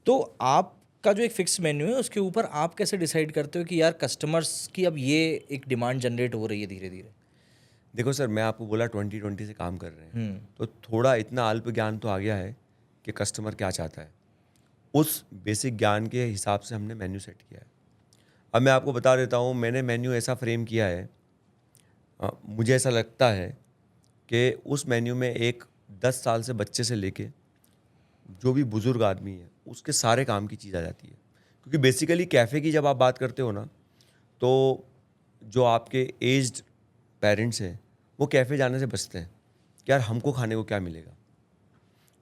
Speaker 2: तो आपका जो एक फिक्स मेन्यू है उसके ऊपर आप कैसे डिसाइड करते हो कि यार कस्टमर्स की अब ये एक डिमांड जनरेट हो रही है धीरे धीरे?
Speaker 1: देखो सर, मैं आपको बोला 2020 से काम कर रहे हैं, तो थोड़ा इतना अल्प ज्ञान तो आ गया है कि कस्टमर क्या चाहता है, उस बेसिक ज्ञान के हिसाब से हमने मेन्यू सेट किया है। अब मैं आपको बता देता हूँ, मैंने मेन्यू ऐसा फ्रेम किया है, मुझे ऐसा लगता है कि उस मेन्यू में एक 10 साल से बच्चे से लेके जो भी बुज़ुर्ग आदमी है उसके सारे काम की चीज़ आ जाती है। क्योंकि बेसिकली कैफ़े की जब आप बात करते हो ना, तो जो आपके एज्ड पेरेंट्स हैं वो कैफ़े जाने से बचते हैं कि यार हमको खाने को क्या मिलेगा।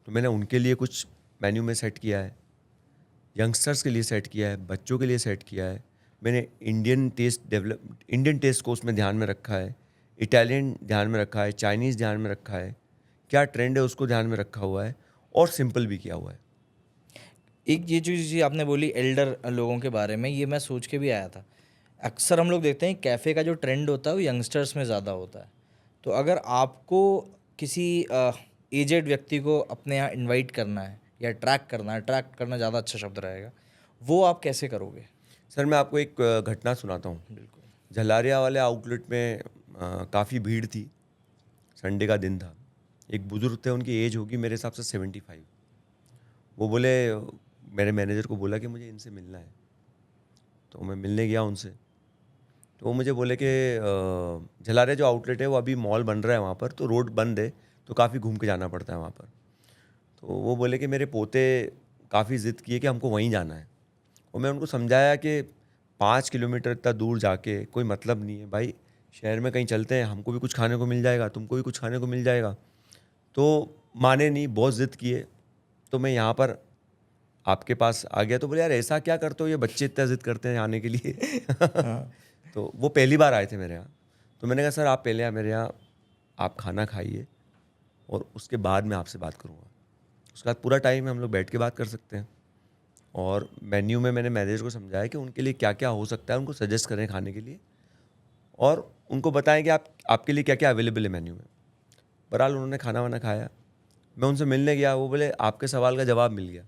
Speaker 1: तो मैंने उनके लिए कुछ मेन्यू में सेट किया है, यंगस्टर्स के लिए सेट किया है, बच्चों के लिए सेट किया है। मैंने इंडियन टेस्ट को उसमें ध्यान में रखा है, इटालियन ध्यान में रखा है, चाइनीज़ ध्यान में रखा है, क्या ट्रेंड है उसको ध्यान में रखा हुआ है, और सिंपल भी किया हुआ है।
Speaker 2: एक ये जो चीज़ आपने बोली एल्डर लोगों के बारे में, ये मैं सोच के भी आया था। अक्सर हम लोग देखते हैं कैफ़े का जो ट्रेंड होता है वो यंगस्टर्स में ज़्यादा होता है। तो अगर आपको किसी एजेड व्यक्ति को अपने यहाँ इनवाइट करना है या ट्रैक करना है, ट्रैक करना ज़्यादा अच्छा शब्द रहेगा, वो आप कैसे करोगे?
Speaker 1: सर मैं आपको एक घटना सुनाता हूँ।
Speaker 2: बिल्कुल।
Speaker 1: झलारिया वाले आउटलेट में काफ़ी भीड़ थी, संडे का दिन था। एक बुज़ुर्ग थे, उनकी एज होगी मेरे हिसाब से 75। वो बोले, मेरे मैनेजर को बोला कि मुझे इनसे मिलना है। तो मैं मिलने गया उनसे, तो वो मुझे बोले कि झलारिया जो आउटलेट है वो अभी मॉल बन रहा है वहाँ पर, तो रोड बंद है, तो काफ़ी घूम के जाना पड़ता है वहाँ पर। तो वो बोले कि मेरे पोते काफ़ी ज़िद किए कि हमको वहीं जाना है। और मैं उनको समझाया कि 5 किलोमीटर इतना दूर जाके कोई मतलब नहीं है भाई, शहर में कहीं चलते हैं, हमको भी कुछ खाने को मिल जाएगा, तुमको भी कुछ खाने को मिल जाएगा। तो माने नहीं, बहुत ज़िद किए, तो मैं यहाँ पर आपके पास आ गया। तो बोले यार ऐसा क्या करते हो, ये बच्चे इतना ज़िद करते हैं आने के लिए।
Speaker 2: हाँ।
Speaker 1: तो वो पहली बार आए थे मेरे यहाँ। तो मैंने कहा सर आप पहले मेरे यहाँ आप खाना खाइए और उसके बाद मैं आपसे बात करूँगा। उसके बाद पूरा टाइम हम लोग बैठ के बात कर सकते हैं। और मेन्यू में मैंने मैनेजर को समझाया कि उनके लिए क्या क्या हो सकता है, उनको सजेस्ट करें खाने के लिए, और उनको बताएं कि आपके लिए क्या क्या अवेलेबल है मेन्यू में। बहरहाल उन्होंने खाना वाना खाया, मैं उनसे मिलने गया, वो बोले आपके सवाल का जवाब मिल गया।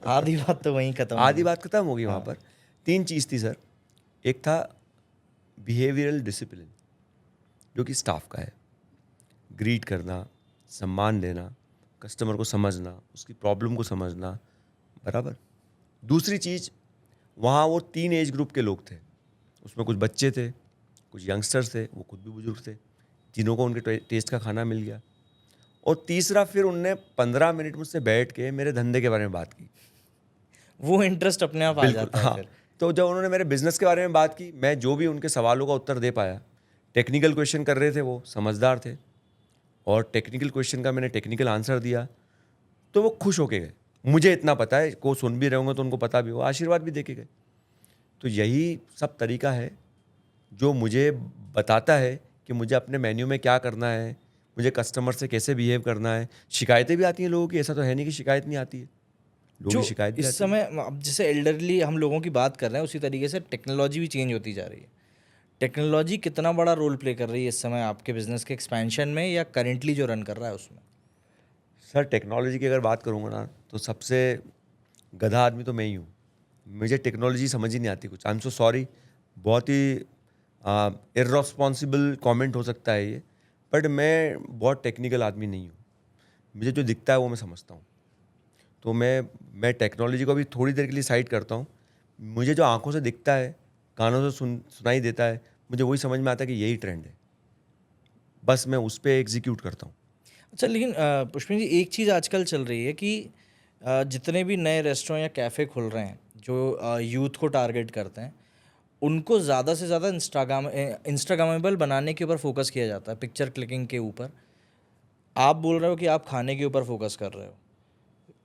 Speaker 2: आधी बात तो वहीं खत्म
Speaker 1: आधी बात खत्म होगी वहाँ
Speaker 2: हाँ।
Speaker 1: पर। 3 चीज़ थी सर। एक था बिहेवियरल डिसिप्लिन जो कि स्टाफ का है, ग्रीट करना, सम्मान देना, कस्टमर को समझना, उसकी प्रॉब्लम को समझना, बराबर। दूसरी चीज़, वहाँ वो 3 एज ग्रुप के लोग थे, उसमें कुछ बच्चे थे, कुछ यंगस्टर्स थे, वो खुद भी बुजुर्ग थे, तीनों को उनके टेस्ट का खाना मिल गया। और तीसरा फिर उनने 15 मिनट मुझसे बैठ के मेरे धंधे के बारे में बात की।
Speaker 2: वो इंटरेस्ट अपने आप आ
Speaker 1: बिल्कुल,
Speaker 2: जाता है
Speaker 1: हाँ।
Speaker 2: फिर।
Speaker 1: तो जब उन्होंने मेरे बिज़नेस के बारे में बात की, मैं जो भी उनके सवालों का उत्तर दे पाया, टेक्निकल क्वेश्चन कर रहे थे, वो समझदार थे, और टेक्निकल क्वेश्चन का मैंने टेक्निकल आंसर दिया, तो वो खुश होके गए। मुझे इतना पता है, को सुन भी रहे होंगे तो उनको पता भी हो, आशीर्वाद भी दे के गए। तो यही सब तरीका है जो मुझे बताता है कि मुझे अपने मेन्यू में क्या करना है, मुझे कस्टमर से कैसे बिहेव करना है। शिकायतें भी आती हैं लोगों की, ऐसा तो है नहीं कि शिकायत नहीं आती है, लोगों
Speaker 2: जो
Speaker 1: की शिकायत भी
Speaker 2: इस
Speaker 1: आती है।
Speaker 2: समय अब जैसे एल्डरली हम लोगों की बात कर रहे हैं, उसी तरीके से टेक्नोलॉजी भी चेंज होती जा रही है। टेक्नोलॉजी कितना बड़ा रोल प्ले कर रही है इस समय आपके बिजनेस के एक्सपेंशन में, या करेंटली जो रन कर रहा है उसमें?
Speaker 1: सर, टेक्नोलॉजी की अगर बात करूँगा ना, तो सबसे गधा आदमी तो मैं ही हूँ। मुझे टेक्नोलॉजी समझ ही नहीं आती कुछ। आई एम सो सॉरी, बहुत ही इर्रेस्पॉन्सिबल कमेंट हो सकता है ये, बट मैं बहुत टेक्निकल आदमी नहीं हूँ। मुझे जो दिखता है वो मैं समझता हूँ। तो मैं टेक्नोलॉजी को अभी थोड़ी देर के लिए साइड करता हूँ। मुझे जो आँखों से दिखता है, कानों से सुनाई देता है, मुझे वही समझ में आता है कि यही ट्रेंड है। बस मैं उस पे एग्जीक्यूट करता हूँ।
Speaker 2: अच्छा, लेकिन पुष्पिन जी, एक चीज़ आजकल चल रही है कि जितने भी नए रेस्टोरेंट या कैफ़े खुल रहे हैं जो यूथ को टारगेट करते हैं, उनको ज़्यादा से ज़्यादा इंस्टाग्रामेबल बनाने के ऊपर फोकस किया जाता है, पिक्चर क्लिकिंग के ऊपर। आप बोल रहे हो कि आप खाने के ऊपर फोकस कर रहे हो।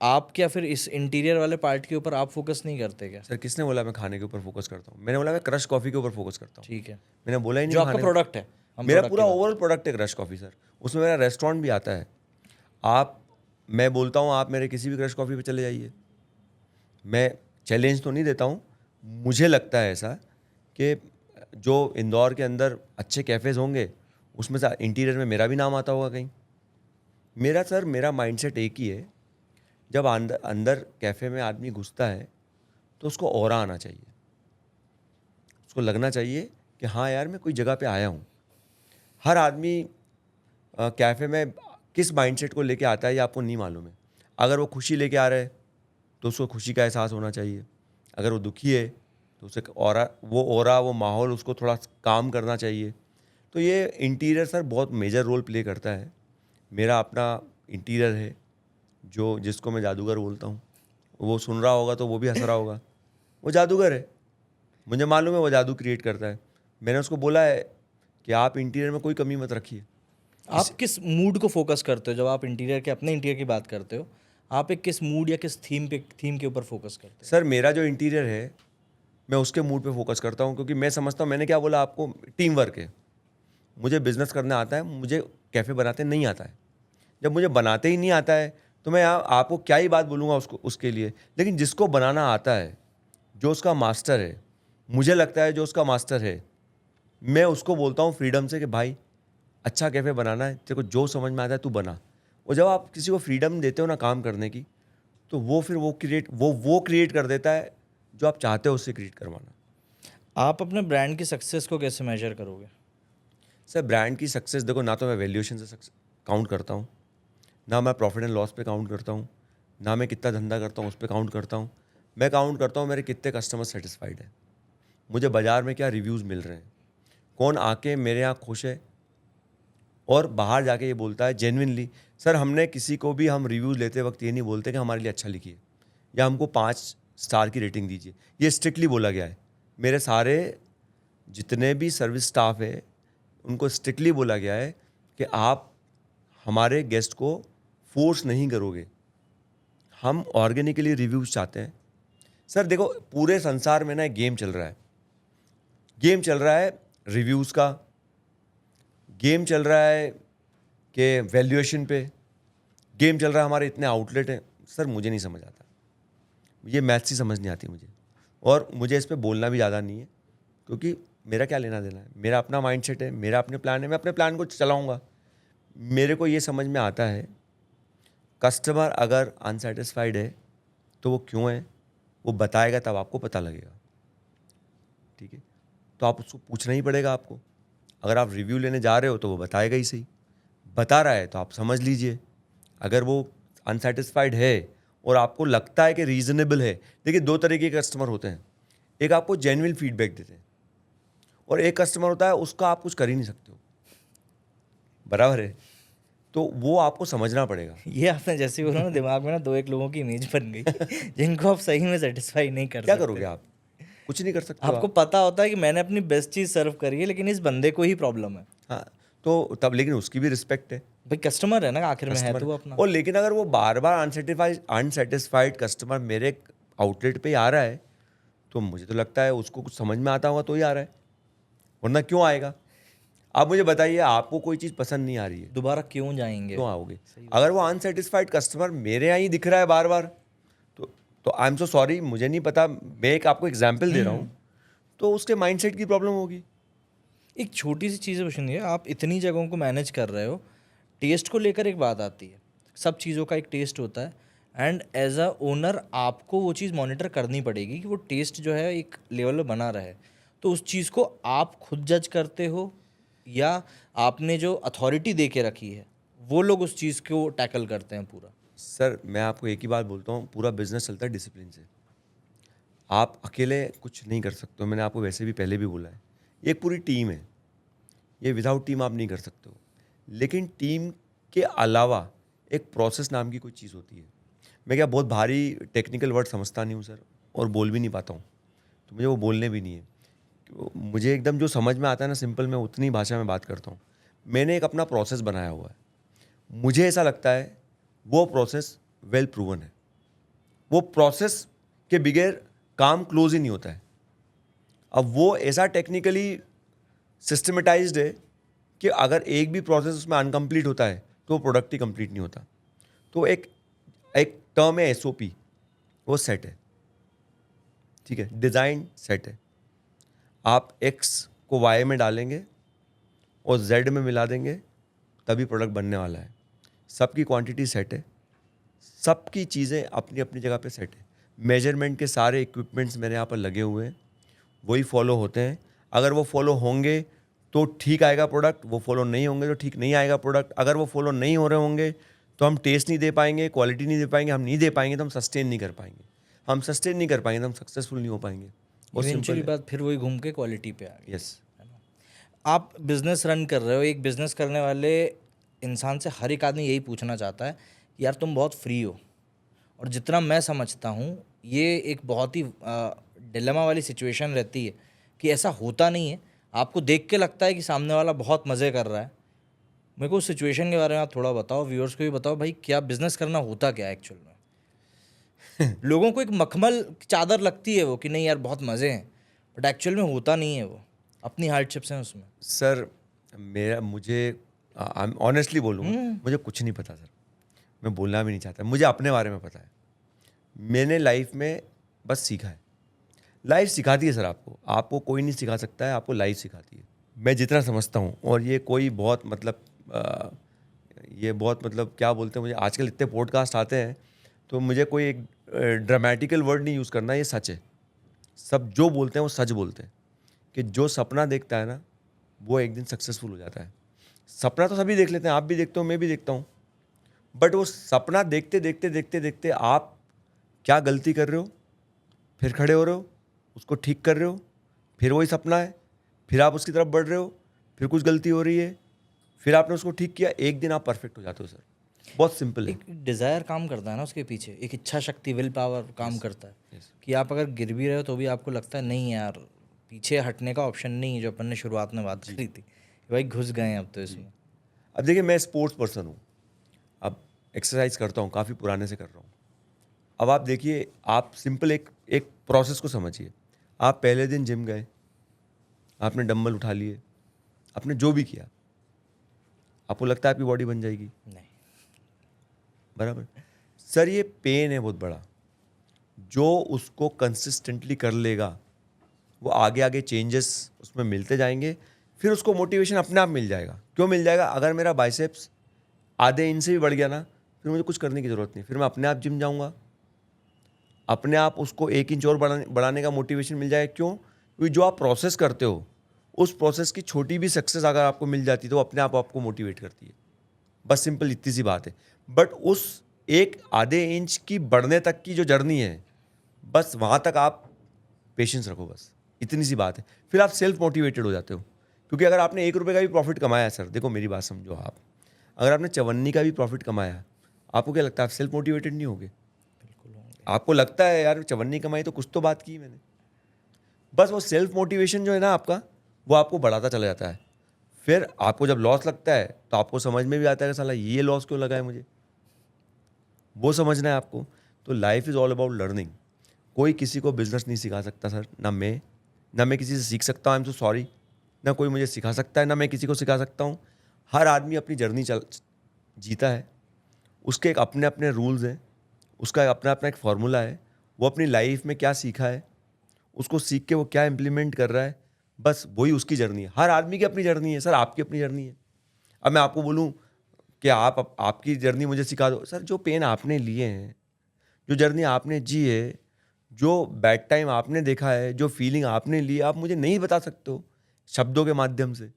Speaker 2: आप क्या फिर इस इंटीरियर वाले पार्ट के ऊपर आप फोकस नहीं करते क्या?
Speaker 1: सर, किसने बोला मैं खाने के ऊपर फोकस करता हूँ? मैंने बोला मैं क्रश कॉफ़ी के ऊपर फोकस करता हूँ।
Speaker 2: ठीक है,
Speaker 1: मैंने बोला ही नहीं
Speaker 2: जो
Speaker 1: मैं
Speaker 2: आपका
Speaker 1: खाने
Speaker 2: प्रोडक्ट है, हम
Speaker 1: मेरा
Speaker 2: प्रोडक्ट की
Speaker 1: पूरा
Speaker 2: बात
Speaker 1: ओवरऑल प्रोडक्ट है क्रश कॉफ़ी सर। उसमें मेरा रेस्टोरेंट भी आता है। आप मैं बोलता हूँ आप मेरे किसी भी क्रश कॉफ़ी पे चले जाइए। मैं चैलेंज तो नहीं देता हूँ। मुझे लगता है ऐसा कि जो इंदौर के अंदर अच्छे कैफ़ेज़ होंगे, उसमें से इंटीरियर में मेरा भी नाम आता होगा कहीं। मेरा माइंडसेट एक ही है, जब अंदर अंदर कैफ़े में आदमी घुसता है तो उसको ऑरा आना चाहिए। उसको लगना चाहिए कि हाँ यार, मैं कोई जगह पे आया हूँ। हर आदमी कैफ़े में किस माइंडसेट को लेके आता है ये आपको नहीं मालूम है। अगर वो खुशी लेके आ रहा है तो उसको खुशी का एहसास होना चाहिए। अगर वो दुखी है तो उसे ऑरा वो माहौल उसको थोड़ा काम करना चाहिए। तो ये इंटीरियर सर बहुत मेजर रोल प्ले करता है। मेरा अपना इंटीरियर है जो जिसको मैं जादूगर बोलता हूँ। वो सुन रहा होगा तो वो भी हंस रहा होगा। वो जादूगर है, मुझे मालूम है वो जादू क्रिएट करता है। मैंने उसको बोला है कि आप इंटीरियर में कोई कमी मत रखिए।
Speaker 2: आप किस मूड को फोकस करते हो जब आप इंटीरियर के, अपने इंटीरियर की बात करते हो? आप एक किस मूड या किस थीम के ऊपर फोकस करते
Speaker 1: सर, मेरा जो इंटीरियर है मैं उसके मूड पे फोकस करता हूँ, क्योंकि मैं समझता हूँ, मैंने क्या बोला आपको, टीम वर्क है। मुझे बिजनेस करना आता है, मुझे कैफ़े बनाते नहीं आता है। जब मुझे बनाते ही नहीं आता है तो मैं आपको क्या ही बात बोलूँगा उसके लिए। लेकिन जिसको बनाना आता है, जो उसका मास्टर है, मुझे लगता है जो उसका मास्टर है, मैं उसको बोलता हूँ फ्रीडम से कि भाई अच्छा कैफ़े बनाना है, तेरे को जो समझ में आता है तू बना। और जब आप किसी को फ्रीडम देते हो ना काम करने की, तो वो फिर वो क्रिएट कर देता है जो आप चाहते हो उससे क्रिएट करवाना।
Speaker 2: हो? आप अपने ब्रांड की सक्सेस को कैसे मेजर करोगे?
Speaker 1: सर, ब्रांड की सक्सेस देखो, ना तो मैं वैल्यूएशन से काउंट करता हूँ, ना मैं प्रॉफिट एंड लॉस पे काउंट करता हूँ, ना मैं कितना धंधा करता हूँ उस पर काउंट करता हूँ। मैं काउंट करता हूँ मेरे कितने कस्टमर सेटिस्फाइड है, मुझे बाज़ार में क्या रिव्यूज़ मिल रहे हैं, कौन आके मेरे यहाँ खुश है और बाहर जाके ये बोलता है जेन्युइनली। सर, हमने किसी को भी हम रिव्यूज़ लेते वक्त ये नहीं बोलते कि हमारे लिए अच्छा लिखिए या हमको 5 स्टार की रेटिंग दीजिए। ये स्ट्रिक्टली बोला गया है। मेरे सारे जितने भी सर्विस स्टाफ है उनको स्ट्रिक्टली बोला गया है कि आप हमारे गेस्ट को फोर्स नहीं करोगे, हम ऑर्गेनिकली रिव्यूज़ चाहते हैं। सर देखो, पूरे संसार में ना एक गेम चल रहा है। गेम चल रहा है रिव्यूज़ का, गेम चल रहा है कि वैल्यूएशन पे, गेम चल रहा है हमारे इतने आउटलेट हैं। सर, मुझे नहीं समझ आता, ये मैथ्स ही समझ नहीं आती मुझे, और मुझे इस पे बोलना भी ज़्यादा नहीं है, क्योंकि मेरा क्या लेना देना है। मेरा अपना माइंडसेट है, मेरा अपने प्लान है, मैं अपने प्लान को चलाऊँगा। मेरे को ये समझ में आता है, कस्टमर अगर अनसेटिस्फाइड है तो वो क्यों है, वो बताएगा तब आपको पता लगेगा। ठीक है, तो आप उसको पूछना ही पड़ेगा आपको। अगर आप रिव्यू लेने जा रहे हो तो वो बताएगा ही सही, बता रहा है तो आप समझ लीजिए। अगर वो अनसेटिस्फाइड है और आपको लगता है कि रीज़नेबल है, देखिए 2 तरीके के कस्टमर होते हैं। एक आपको जेन्युइन फीडबैक देते हैं, और एक कस्टमर होता है उसका आप कुछ कर ही नहीं सकते हो, बराबर है। तो वो आपको समझना पड़ेगा।
Speaker 2: ये आपने जैसे ही बोला ना, दिमाग में ना दो एक लोगों की इमेज बन गई जिनको आप सही में सेटिस्फाई नहीं कर
Speaker 1: क्या
Speaker 2: सकते।
Speaker 1: करोगे आप? कुछ नहीं कर सकते हो
Speaker 2: आपको
Speaker 1: आप।
Speaker 2: पता होता है कि मैंने अपनी बेस्ट चीज़ सर्व करी है, लेकिन इस बंदे को ही प्रॉब्लम है।
Speaker 1: हाँ, तो तब लेकिन उसकी भी रिस्पेक्ट है,
Speaker 2: भाई कस्टमर है ना, आखिर में है
Speaker 1: कस्टमर।
Speaker 2: तो वो अपना।
Speaker 1: और लेकिन अगर वो बार बार अनसेटिस्फाइड कस्टमर मेरे आउटलेट पे ही आ रहा है, तो मुझे तो लगता है उसको कुछ समझ में आता होगा तो ही आ रहा है, वरना क्यों आएगा? आप मुझे बताइए, आपको कोई चीज़ पसंद नहीं आ रही है,
Speaker 2: दोबारा क्यों जाएंगे?
Speaker 1: क्यों आओगे? अगर वो अनसेटिस्फाइड कस्टमर मेरे यहाँ ही दिख रहा है बार बार, तो आई एम सो सॉरी, मुझे नहीं पता, मैं एक आपको एग्जाम्पल दे रहा हूँ, तो उसके माइंडसेट की प्रॉब्लम होगी।
Speaker 2: एक छोटी सी चीज़ पूछनी है, आप इतनी जगहों को मैनेज कर रहे हो, टेस्ट को लेकर एक बात आती है, सब चीज़ों का एक टेस्ट होता है, एंड एज अ ओनर आपको वो चीज़ मॉनिटर करनी पड़ेगी कि वो टेस्ट जो है एक लेवल पे बना रहे। तो उस चीज़ को आप खुद जज करते हो, या आपने जो अथॉरिटी दे के रखी है वो लोग उस चीज़ को टैकल करते हैं पूरा?
Speaker 1: सर, मैं आपको एक ही बात बोलता हूँ, पूरा बिजनेस चलता है डिसिप्लिन से। आप अकेले कुछ नहीं कर सकते हो, मैंने आपको वैसे भी पहले भी बोला है, ये एक पूरी टीम है, ये विदाउट टीम आप नहीं कर सकते हो। लेकिन टीम के अलावा एक प्रोसेस नाम की कोई चीज़ होती है। मैं क्या बहुत भारी टेक्निकल वर्ड समझता नहीं हूँ सर, और बोल भी नहीं पाता हूँ, तो मुझे वो बोलने भी नहीं है। मुझे एकदम जो समझ में आता है ना सिंपल, मैं उतनी भाषा में बात करता हूँ। मैंने एक अपना प्रोसेस बनाया हुआ है, मुझे ऐसा लगता है वो प्रोसेस वेल प्रूवन है। वो प्रोसेस के बगैर काम क्लोज ही नहीं होता है। अब वो ऐसा टेक्निकली सिस्टमेटाइज्ड है कि अगर एक भी प्रोसेस उसमें अनकम्प्लीट होता है तो वो प्रोडक्ट ही कंप्लीट नहीं होता। तो एक एक टर्म है SOP, वो सेट है, ठीक है, डिज़ाइन सेट है। आप X को Y में डालेंगे और Z में मिला देंगे, तभी प्रोडक्ट बनने वाला है। सबकी क्वांटिटी सेट है, सबकी चीज़ें अपनी अपनी जगह पे सेट है। मेजरमेंट के सारे इक्विपमेंट्स मेरे यहाँ पर लगे हुए हैं, वही फॉलो होते हैं। अगर वो फॉलो होंगे तो ठीक आएगा प्रोडक्ट, वो फॉलो नहीं होंगे तो ठीक नहीं आएगा प्रोडक्ट। अगर वो फॉलो नहीं हो रहे होंगे तो हम टेस्ट नहीं दे पाएंगे, क्वालिटी नहीं दे पाएंगे, हम नहीं दे पाएंगे तो हम सस्टेन नहीं कर पाएंगे, हम सस्टेन नहीं कर पाएंगे तो हम सक्सेसफुल नहीं हो पाएंगे। बहुत सिंपल
Speaker 2: इवेंचुअली
Speaker 1: है।
Speaker 2: बात फिर वही घूम के क्वालिटी पे आ गई।
Speaker 1: यस।
Speaker 2: आप बिजनेस रन कर रहे हो, एक बिजनेस करने वाले इंसान से हर एक आदमी यही पूछना चाहता है कि यार तुम बहुत फ्री हो, और जितना मैं समझता हूँ ये एक बहुत ही डिलेमा वाली सिचुएशन रहती है कि ऐसा होता नहीं है। आपको देख के लगता है कि सामने वाला बहुत मज़े कर रहा है। मेरे को उस सिचुएशन के बारे में आप थोड़ा बताओ, व्यूअर्स को भी बताओ भाई, क्या बिजनेस करना होता क्या है एक्चुअल में? लोगों को एक मखमल चादर लगती है वो कि नहीं यार बहुत मज़े हैं, बट एक्चुअल में होता नहीं है वो, अपनी हार्डशिप्स हैं उसमें।
Speaker 1: सर, मुझे ऑनेस्टली बोलूँगा, मुझे कुछ नहीं पता सर, मैं बोलना भी नहीं चाहता। मुझे अपने बारे में पता है, मैंने लाइफ में बस सीखा है। लाइफ सिखाती है सर, आपको कोई नहीं सिखा सकता है, आपको लाइफ सिखाती है, मैं जितना समझता हूँ। और ये कोई बहुत मतलब क्या बोलते हैं, मुझे आजकल इतने पॉडकास्ट आते हैं, तो मुझे कोई एक ड्रामेटिकल वर्ड नहीं यूज़ करना, ये सच है। सब जो बोलते हैं वो सच बोलते हैं कि जो सपना देखता है ना, वो एक दिन सक्सेसफुल हो जाता है। सपना तो सभी देख लेते हैं, आप भी देखते हो, मैं भी देखता हूँ, बट वो सपना देखते देखते देखते देखते आप क्या गलती कर रहे हो, फिर खड़े हो रहे हो, उसको ठीक कर रहे हो, फिर वही सपना है, फिर आप उसकी तरफ बढ़ रहे हो, फिर कुछ गलती हो रही है, फिर आपने उसको ठीक किया, एक दिन आप परफेक्ट हो जाते हो सर। बहुत सिंपल है।
Speaker 2: एक डिज़ायर काम करता है ना उसके पीछे, एक इच्छा शक्ति, विल पावर काम करता है
Speaker 1: Yes.
Speaker 2: कि आप अगर गिर भी रहे हो तो भी आपको लगता है नहीं यार, पीछे हटने का ऑप्शन नहीं है, जो अपन ने शुरुआत में बात करी थी, भाई घुस गए हैं अब तो इसमें।
Speaker 1: अब देखिए, मैं स्पोर्ट्स पर्सन हूँ, अब एक्सरसाइज करता हूँ, काफ़ी पुराने से कर रहा हूँ। अब आप देखिए, आप सिंपल एक प्रोसेस को समझिए। आप पहले दिन जिम गए, आपने डंबल उठा लिए, आपने जो भी किया, आपको लगता है आपकी बॉडी बन जाएगी?
Speaker 2: नहीं।
Speaker 1: बराबर। सर, ये पेन है बहुत बड़ा, जो उसको कंसिस्टेंटली कर लेगा वो आगे आगे चेंजेस उसमें मिलते जाएंगे, फिर उसको मोटिवेशन अपने आप मिल जाएगा। क्यों मिल जाएगा? अगर मेरा बाइसेप्स आधे इंच से भी बढ़ गया ना, फिर मुझे कुछ करने की ज़रूरत नहीं, फिर मैं अपने आप जिम जाऊँगा, अपने आप उसको 1 इंच और बढ़ाने का मोटिवेशन मिल जाएगा। क्यों? क्योंकि जो आप प्रोसेस करते हो, उस प्रोसेस की छोटी भी सक्सेस अगर आपको मिल जाती है तो अपने आप आपको मोटिवेट करती है। बस सिंपल इतनी सी बात है। बट उस एक आधे इंच की बढ़ने तक की जो जर्नी है, बस वहाँ तक आप पेशेंस रखो, बस इतनी सी बात है। फिर आप सेल्फ मोटिवेटेड हो जाते हो, क्योंकि अगर आपने 1 रुपये का भी प्रॉफिट कमाया है सर, देखो मेरी बात समझो आप, अगर आपने 54 का भी प्रॉफिट कमाया है, आपको क्या लगता है आप सेल्फ मोटिवेटेड नहीं होगे?
Speaker 2: बिल्कुल होंगे।
Speaker 1: आपको लगता है यार 54 कमाई तो कुछ तो बात की मैंने। बस वो सेल्फ मोटिवेशन जो है ना आपका, वो आपको बढ़ाता चला जाता है। फिर आपको जब लॉस लगता है तो आपको समझ में भी आता है कि साला ये लॉस क्यों लगा है मुझे, वो समझना है आपको। तो life is all about learning. कोई किसी को बिजनेस नहीं सिखा सकता सर, ना मैं किसी से सीख सकता हूँ, आई एम सो सॉरी। ना कोई मुझे सिखा सकता है, ना मैं किसी को सिखा सकता हूँ। हर आदमी अपनी जर्नी जीता है, उसके एक अपने अपने रूल्स हैं, उसका अपना अपना एक फार्मूला है। वो अपनी लाइफ में क्या सीखा है, उसको सीख के वो क्या इम्प्लीमेंट कर रहा है, बस वही उसकी जर्नी है। हर आदमी की अपनी जर्नी है सर, आपकी अपनी जर्नी है। अब मैं आपको बोलूँ कि आपकी जर्नी मुझे सिखा दो, सर जो पेन आपने लिए हैं, जो जर्नी आपने जी है, जो बैड टाइम आपने देखा है, जो फीलिंग आपने ली, आप मुझे नहीं बता सकते हो शब्दों के माध्यम से।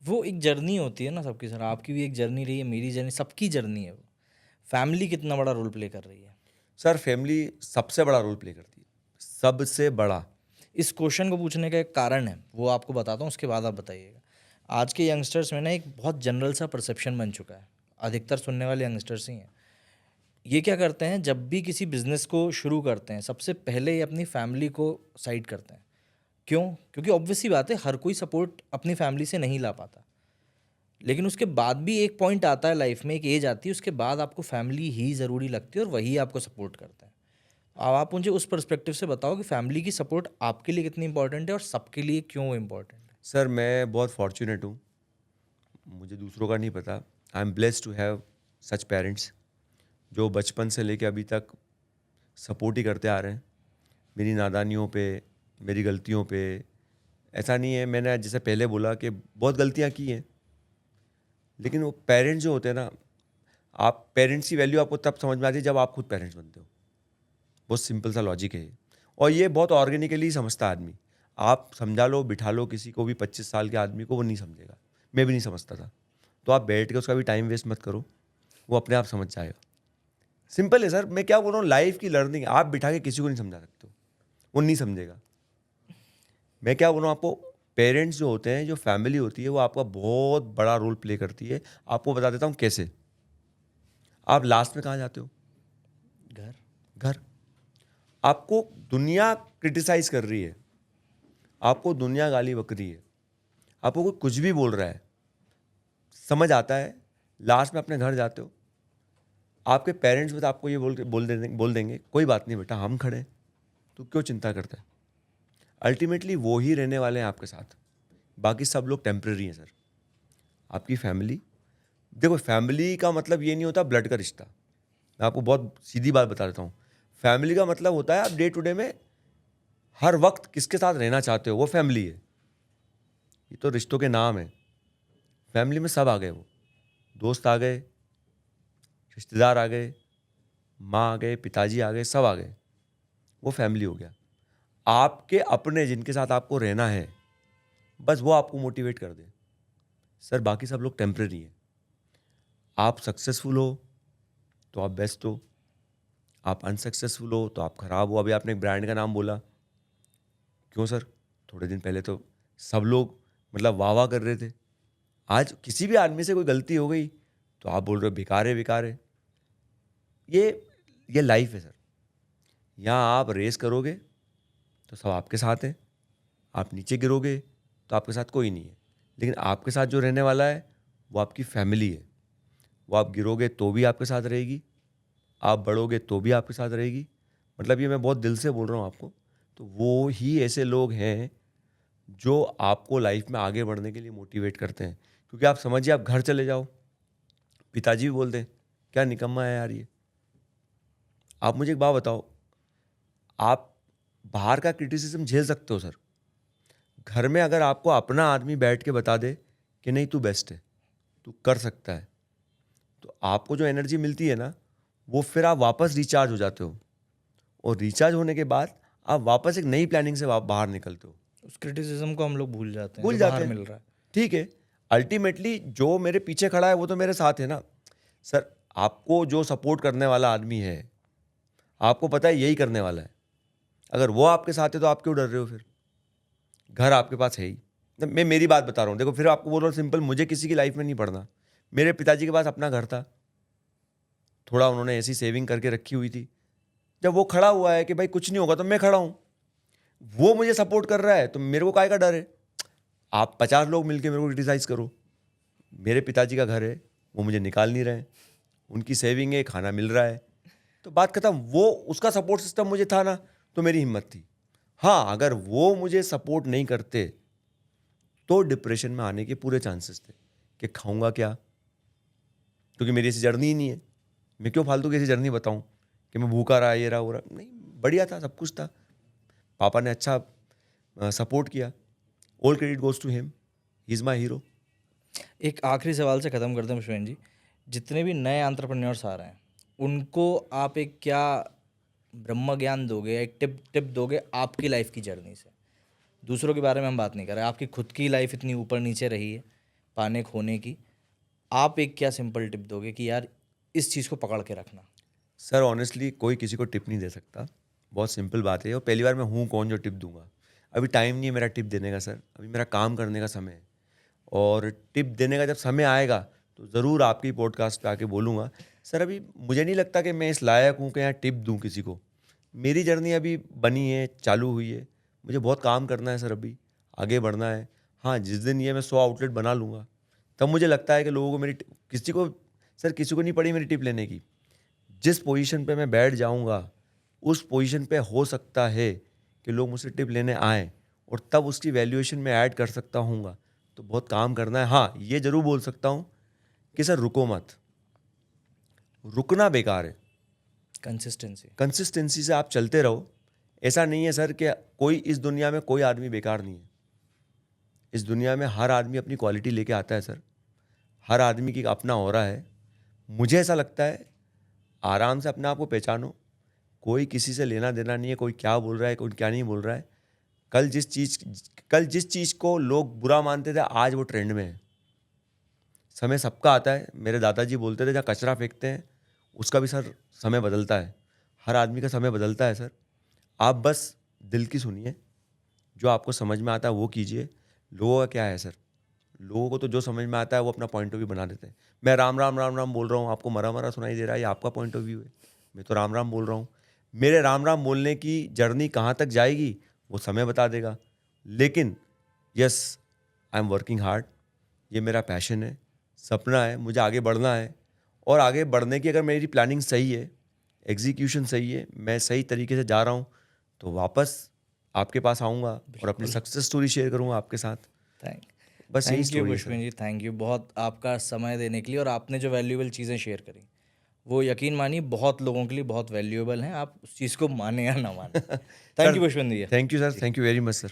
Speaker 2: वो एक जर्नी होती है ना सबकी सर, आपकी भी एक जर्नी रही है, मेरी जर्नी, सबकी जर्नी है वो। फैमिली कितना बड़ा रोल प्ले कर रही है?
Speaker 1: सर फैमिली सबसे बड़ा रोल प्ले करती है, सबसे बड़ा।
Speaker 2: इस क्वेश्चन को पूछने का एक कारण है, वो आपको बताता हूँ, उसके बाद आप बताइएगा। आज के यंगस्टर्स में ना एक बहुत जनरल सा परसेप्शन बन चुका है, अधिकतर सुनने वाले यंगस्टर्स ही हैं। ये क्या करते हैं, जब भी किसी बिजनेस को शुरू करते हैं सबसे पहले ये अपनी फैमिली को साइड करते हैं। क्यों? क्योंकि ऑब्वियस सी बात है, हर कोई सपोर्ट अपनी फैमिली से नहीं ला पाता। लेकिन उसके बाद भी एक पॉइंट आता है लाइफ में, एक एज आती है, उसके बाद आपको फैमिली ही ज़रूरी लगती है और वही आपको सपोर्ट करता है। अब आप मुझे उस पर्सपेक्टिव से बताओ कि फैमिली की सपोर्ट आपके लिए कितनी इंपॉर्टेंट है और सबके लिए क्यों इम्पॉर्टेंट है?
Speaker 1: सर मैं बहुत फॉर्चुनेट हूँ, मुझे दूसरों का नहीं पता। I am blessed to have such parents जो बचपन से लेके अभी तक सपोर्ट ही करते आ रहे हैं मेरी नादानियों पे, मेरी गलतियों पे। ऐसा नहीं है, मैंने जैसे पहले बोला कि बहुत गलतियाँ की हैं, लेकिन वो पेरेंट्स जो होते हैं ना, आप पेरेंट्स की वैल्यू आपको तब समझ में आती है जब आप खुद पेरेंट्स बनते हो। बहुत सिंपल सा लॉजिक है ये, और ये बहुत ऑर्गेनिकली समझता आदमी। आप समझा लो, बिठा लो किसी को भी, 25 साल के आदमी को, वो नहीं समझेगा। मैं भी नहीं समझता था। तो आप बैठ के उसका भी टाइम वेस्ट मत करो, वो अपने आप समझ जाएगा। सिंपल है सर, मैं क्या बोल रहा हूँ, लाइफ की लर्निंग आप बिठा के किसी को नहीं समझा सकते हो, वो नहीं समझेगा। मैं क्या बोल रहा हूँ आपको, पेरेंट्स जो होते हैं, जो फैमिली होती है, वो आपका बहुत बड़ा रोल प्ले करती है। आपको बता देता हूँ कैसे। आप लास्ट में कहाँ जाते हो?
Speaker 2: घर।
Speaker 1: घर। आपको दुनिया क्रिटिसाइज कर रही है, आपको दुनिया गाली बक रही है, आपको कोई कुछ भी बोल रहा है, समझ आता है। लास्ट में अपने घर जाते हो, आपके पेरेंट्स भी तो आपको ये बोल देंगे कोई बात नहीं बेटा, हम खड़े हैं, तू क्यों चिंता करता है। अल्टीमेटली वो ही रहने वाले हैं आपके साथ, बाकी सब लोग टेम्परेरी हैं सर। आपकी फैमिली, देखो फैमिली का मतलब ये नहीं होता ब्लड का रिश्ता। मैं आपको बहुत सीधी बात बता देता हूँ, फैमिली का मतलब होता है आप डे टू डे में हर वक्त किसके साथ रहना चाहते हो, वो फैमिली है। ये तो रिश्तों के नाम है। फैमिली में सब आ गए, वो दोस्त आ गए, रिश्तेदार आ गए, माँ आ गए, पिताजी आ गए, सब आ गए, वो फैमिली हो गया। आपके अपने जिनके साथ आपको रहना है, बस वो आपको मोटिवेट कर दे सर, बाकी सब लोग टेम्परेरी हैं। आप सक्सेसफुल हो तो आप बेस्ट हो, आप अनसक्सेसफुल हो तो आप खराब हो। अभी आपने एक ब्रांड का नाम बोला, क्यों सर? थोड़े दिन पहले तो सब लोग मतलब वाह वाह कर रहे थे। आज किसी भी आदमी से कोई गलती हो गई तो आप बोल रहे हो बेकार है, बेकार है। ये लाइफ है सर। यहाँ आप रेस करोगे तो सब आपके साथ है, आप नीचे गिरोगे तो आपके साथ कोई नहीं है। लेकिन आपके साथ जो रहने वाला है वो आपकी फैमिली है। वो आप गिरोगे तो भी आपके साथ रहेगी, आप बढ़ोगे तो भी आपके साथ रहेगी। मतलब ये मैं बहुत दिल से बोल रहा हूँ आपको। तो वो ही ऐसे लोग हैं जो आपको लाइफ में आगे बढ़ने के लिए मोटिवेट करते हैं। क्योंकि आप समझिए, आप घर चले जाओ, पिताजी भी बोलते हैं क्या निकम्मा है यार ये। आप मुझे एक बात बताओ, आप बाहर का क्रिटिसिज्म झेल सकते हो सर, घर में अगर आपको अपना आदमी बैठ के बता दे कि नहीं तू बेस्ट है, तू कर सकता है, तो आपको जो एनर्जी मिलती है ना, वो फिर आप वापस रिचार्ज हो जाते हो, और रिचार्ज होने के बाद आप वापस एक नई प्लानिंग से बाहर निकलते हो।
Speaker 2: उस क्रिटिसिज्म को हम लोग भूल जाते हैं
Speaker 1: भूल
Speaker 2: जो
Speaker 1: जाते
Speaker 2: बाहर
Speaker 1: हैं,
Speaker 2: मिल रहा है।
Speaker 1: ठीक है। अल्टीमेटली जो मेरे पीछे खड़ा है वो तो मेरे साथ है ना सर। आपको जो सपोर्ट करने वाला आदमी है, आपको पता है यही करने वाला है, अगर वो आपके साथ है तो आप क्यों डर रहे हो फिर? घर आपके पास है ही। मैं मेरी बात बता रहा हूँ, देखो फिर आपको बोल रहा हूँ सिंपल, मुझे किसी की लाइफ में नहीं पढ़ना। मेरे पिताजी के पास अपना घर था, थोड़ा उन्होंने ऐसी सेविंग करके रखी हुई थी। जब वो खड़ा हुआ है कि भाई कुछ नहीं होगा तो मैं खड़ा हूँ, वो मुझे सपोर्ट कर रहा है, तो मेरे को काहे का डर है? आप 50 लोग मिलके मेरे को क्रिटिसाइज करो, मेरे पिताजी का घर है, वो मुझे निकाल नहीं रहे, उनकी सेविंग है, खाना मिल रहा है, तो बात खत्म। वो उसका सपोर्ट सिस्टम मुझे था ना, तो मेरी हिम्मत थी। हाँ, अगर वो मुझे सपोर्ट नहीं करते तो डिप्रेशन में आने के पूरे चांसेस थे कि खाऊंगा क्या, क्योंकि मेरी ऐसी जर्नी ही नहीं है। मैं क्यों फालतू की ऐसी जर्नी बताऊं कि मैं भूखा रहा, ये रहा वो रहा, नहीं, बढ़िया था, सब कुछ था। पापा ने अच्छा सपोर्ट किया, all credit goes to him, he is my hero.
Speaker 2: एक आखिरी सवाल से ख़त्म करते हैं पुष्पेंद्र जी, जितने भी नए एंटरप्रेन्योर्स आ रहे हैं उनको आप एक क्या ब्रह्म ज्ञान दोगे, एक टिप दोगे आपकी लाइफ की जर्नी से? दूसरों के बारे में हम बात नहीं कर रहे, आपकी खुद की लाइफ इतनी ऊपर नीचे रही है पाने खोने की, आप एक क्या सिंपल टिप दोगे कि यार इस चीज़ को पकड़ के रखना?
Speaker 1: सर ऑनेस्टली कोई किसी को टिप नहीं दे सकता, बहुत सिंपल बात है, और पहली बार मैं हूँ कौन जो टिप दूंगा। अभी टाइम नहीं है मेरा टिप देने का सर, अभी मेरा काम करने का समय है, और टिप देने का जब समय आएगा तो ज़रूर आपकी पॉडकास्ट पे आके बोलूँगा। सर अभी मुझे नहीं लगता कि मैं इस लायक हूँ कि यहाँ टिप दूँ किसी को। मेरी जर्नी अभी बनी है, चालू हुई है, मुझे बहुत काम करना है सर, अभी आगे बढ़ना है। हाँ, जिस दिन ये मैं 100 आउटलेट बना लूँगा तब मुझे लगता है कि लोगों को मेरी किसी को, सर किसी को नहीं पड़ी मेरी टिप लेने की। जिस पोजीशन पे मैं बैठ जाऊंगा उस पोजीशन पे हो सकता है कि लोग मुझसे टिप लेने आएँ, और तब उसकी वैल्यूएशन में ऐड कर सकता हूँगा। तो बहुत काम करना है। हाँ, ये ज़रूर बोल सकता हूँ कि सर रुको मत, रुकना बेकार है,
Speaker 2: कंसिस्टेंसी।
Speaker 1: कंसिस्टेंसी से आप चलते रहो। ऐसा नहीं है सर कि कोई इस दुनिया में कोई आदमी बेकार नहीं है। इस दुनिया में हर आदमी अपनी क्वालिटी लेके आता है सर, हर आदमी की अपना ऑरा है। मुझे ऐसा लगता है आराम से अपने आप को पहचानो, कोई किसी से लेना देना नहीं है, कोई क्या बोल रहा है कोई क्या नहीं बोल रहा है। कल जिस चीज़ को लोग बुरा मानते थे आज वो ट्रेंड में है। समय सबका आता है, मेरे दादाजी बोलते थे जहाँ कचरा फेंकते हैं उसका भी सर समय बदलता है, हर आदमी का समय बदलता है सर। आप बस दिल की सुनिए, जो आपको समझ में आता है वो कीजिए। लोगों का क्या है सर, लोगों को तो जो समझ में आता है वो अपना पॉइंट ऑफ व्यू बना देते हैं। मैं राम राम राम राम बोल रहा हूँ, आपको मरा मरा सुनाई दे रहा है, ये आपका पॉइंट ऑफ व्यू है। मैं तो राम राम बोल रहा हूँ, मेरे राम राम बोलने की जर्नी कहाँ तक जाएगी वो समय बता देगा। लेकिन yes, I am working hard, ये मेरा पैशन है, सपना है, मुझे आगे बढ़ना है। और आगे बढ़ने की अगर मेरी प्लानिंग सही है, एग्जीक्यूशन सही है, मैं सही तरीके से जा रहा हूँ, तो वापस आपके पास आऊँगा और अपनी सक्सेस स्टोरी शेयर करूँगा आपके साथ।
Speaker 2: थैंक
Speaker 1: बस यही
Speaker 2: थैंक यू
Speaker 1: स्टोरी है sir.
Speaker 2: Pushpendra ji, thank you बहुत आपका समय देने के लिए, और आपने जो वैल्यूएबल चीज़ें शेयर करी वो यकीन मानिए बहुत लोगों के लिए बहुत वैल्यूएबल हैं, आप उस चीज़ को माने या ना माने। Thank
Speaker 1: sir
Speaker 2: you Pushpendra ji.
Speaker 1: Thank you sir, thank you very much sir.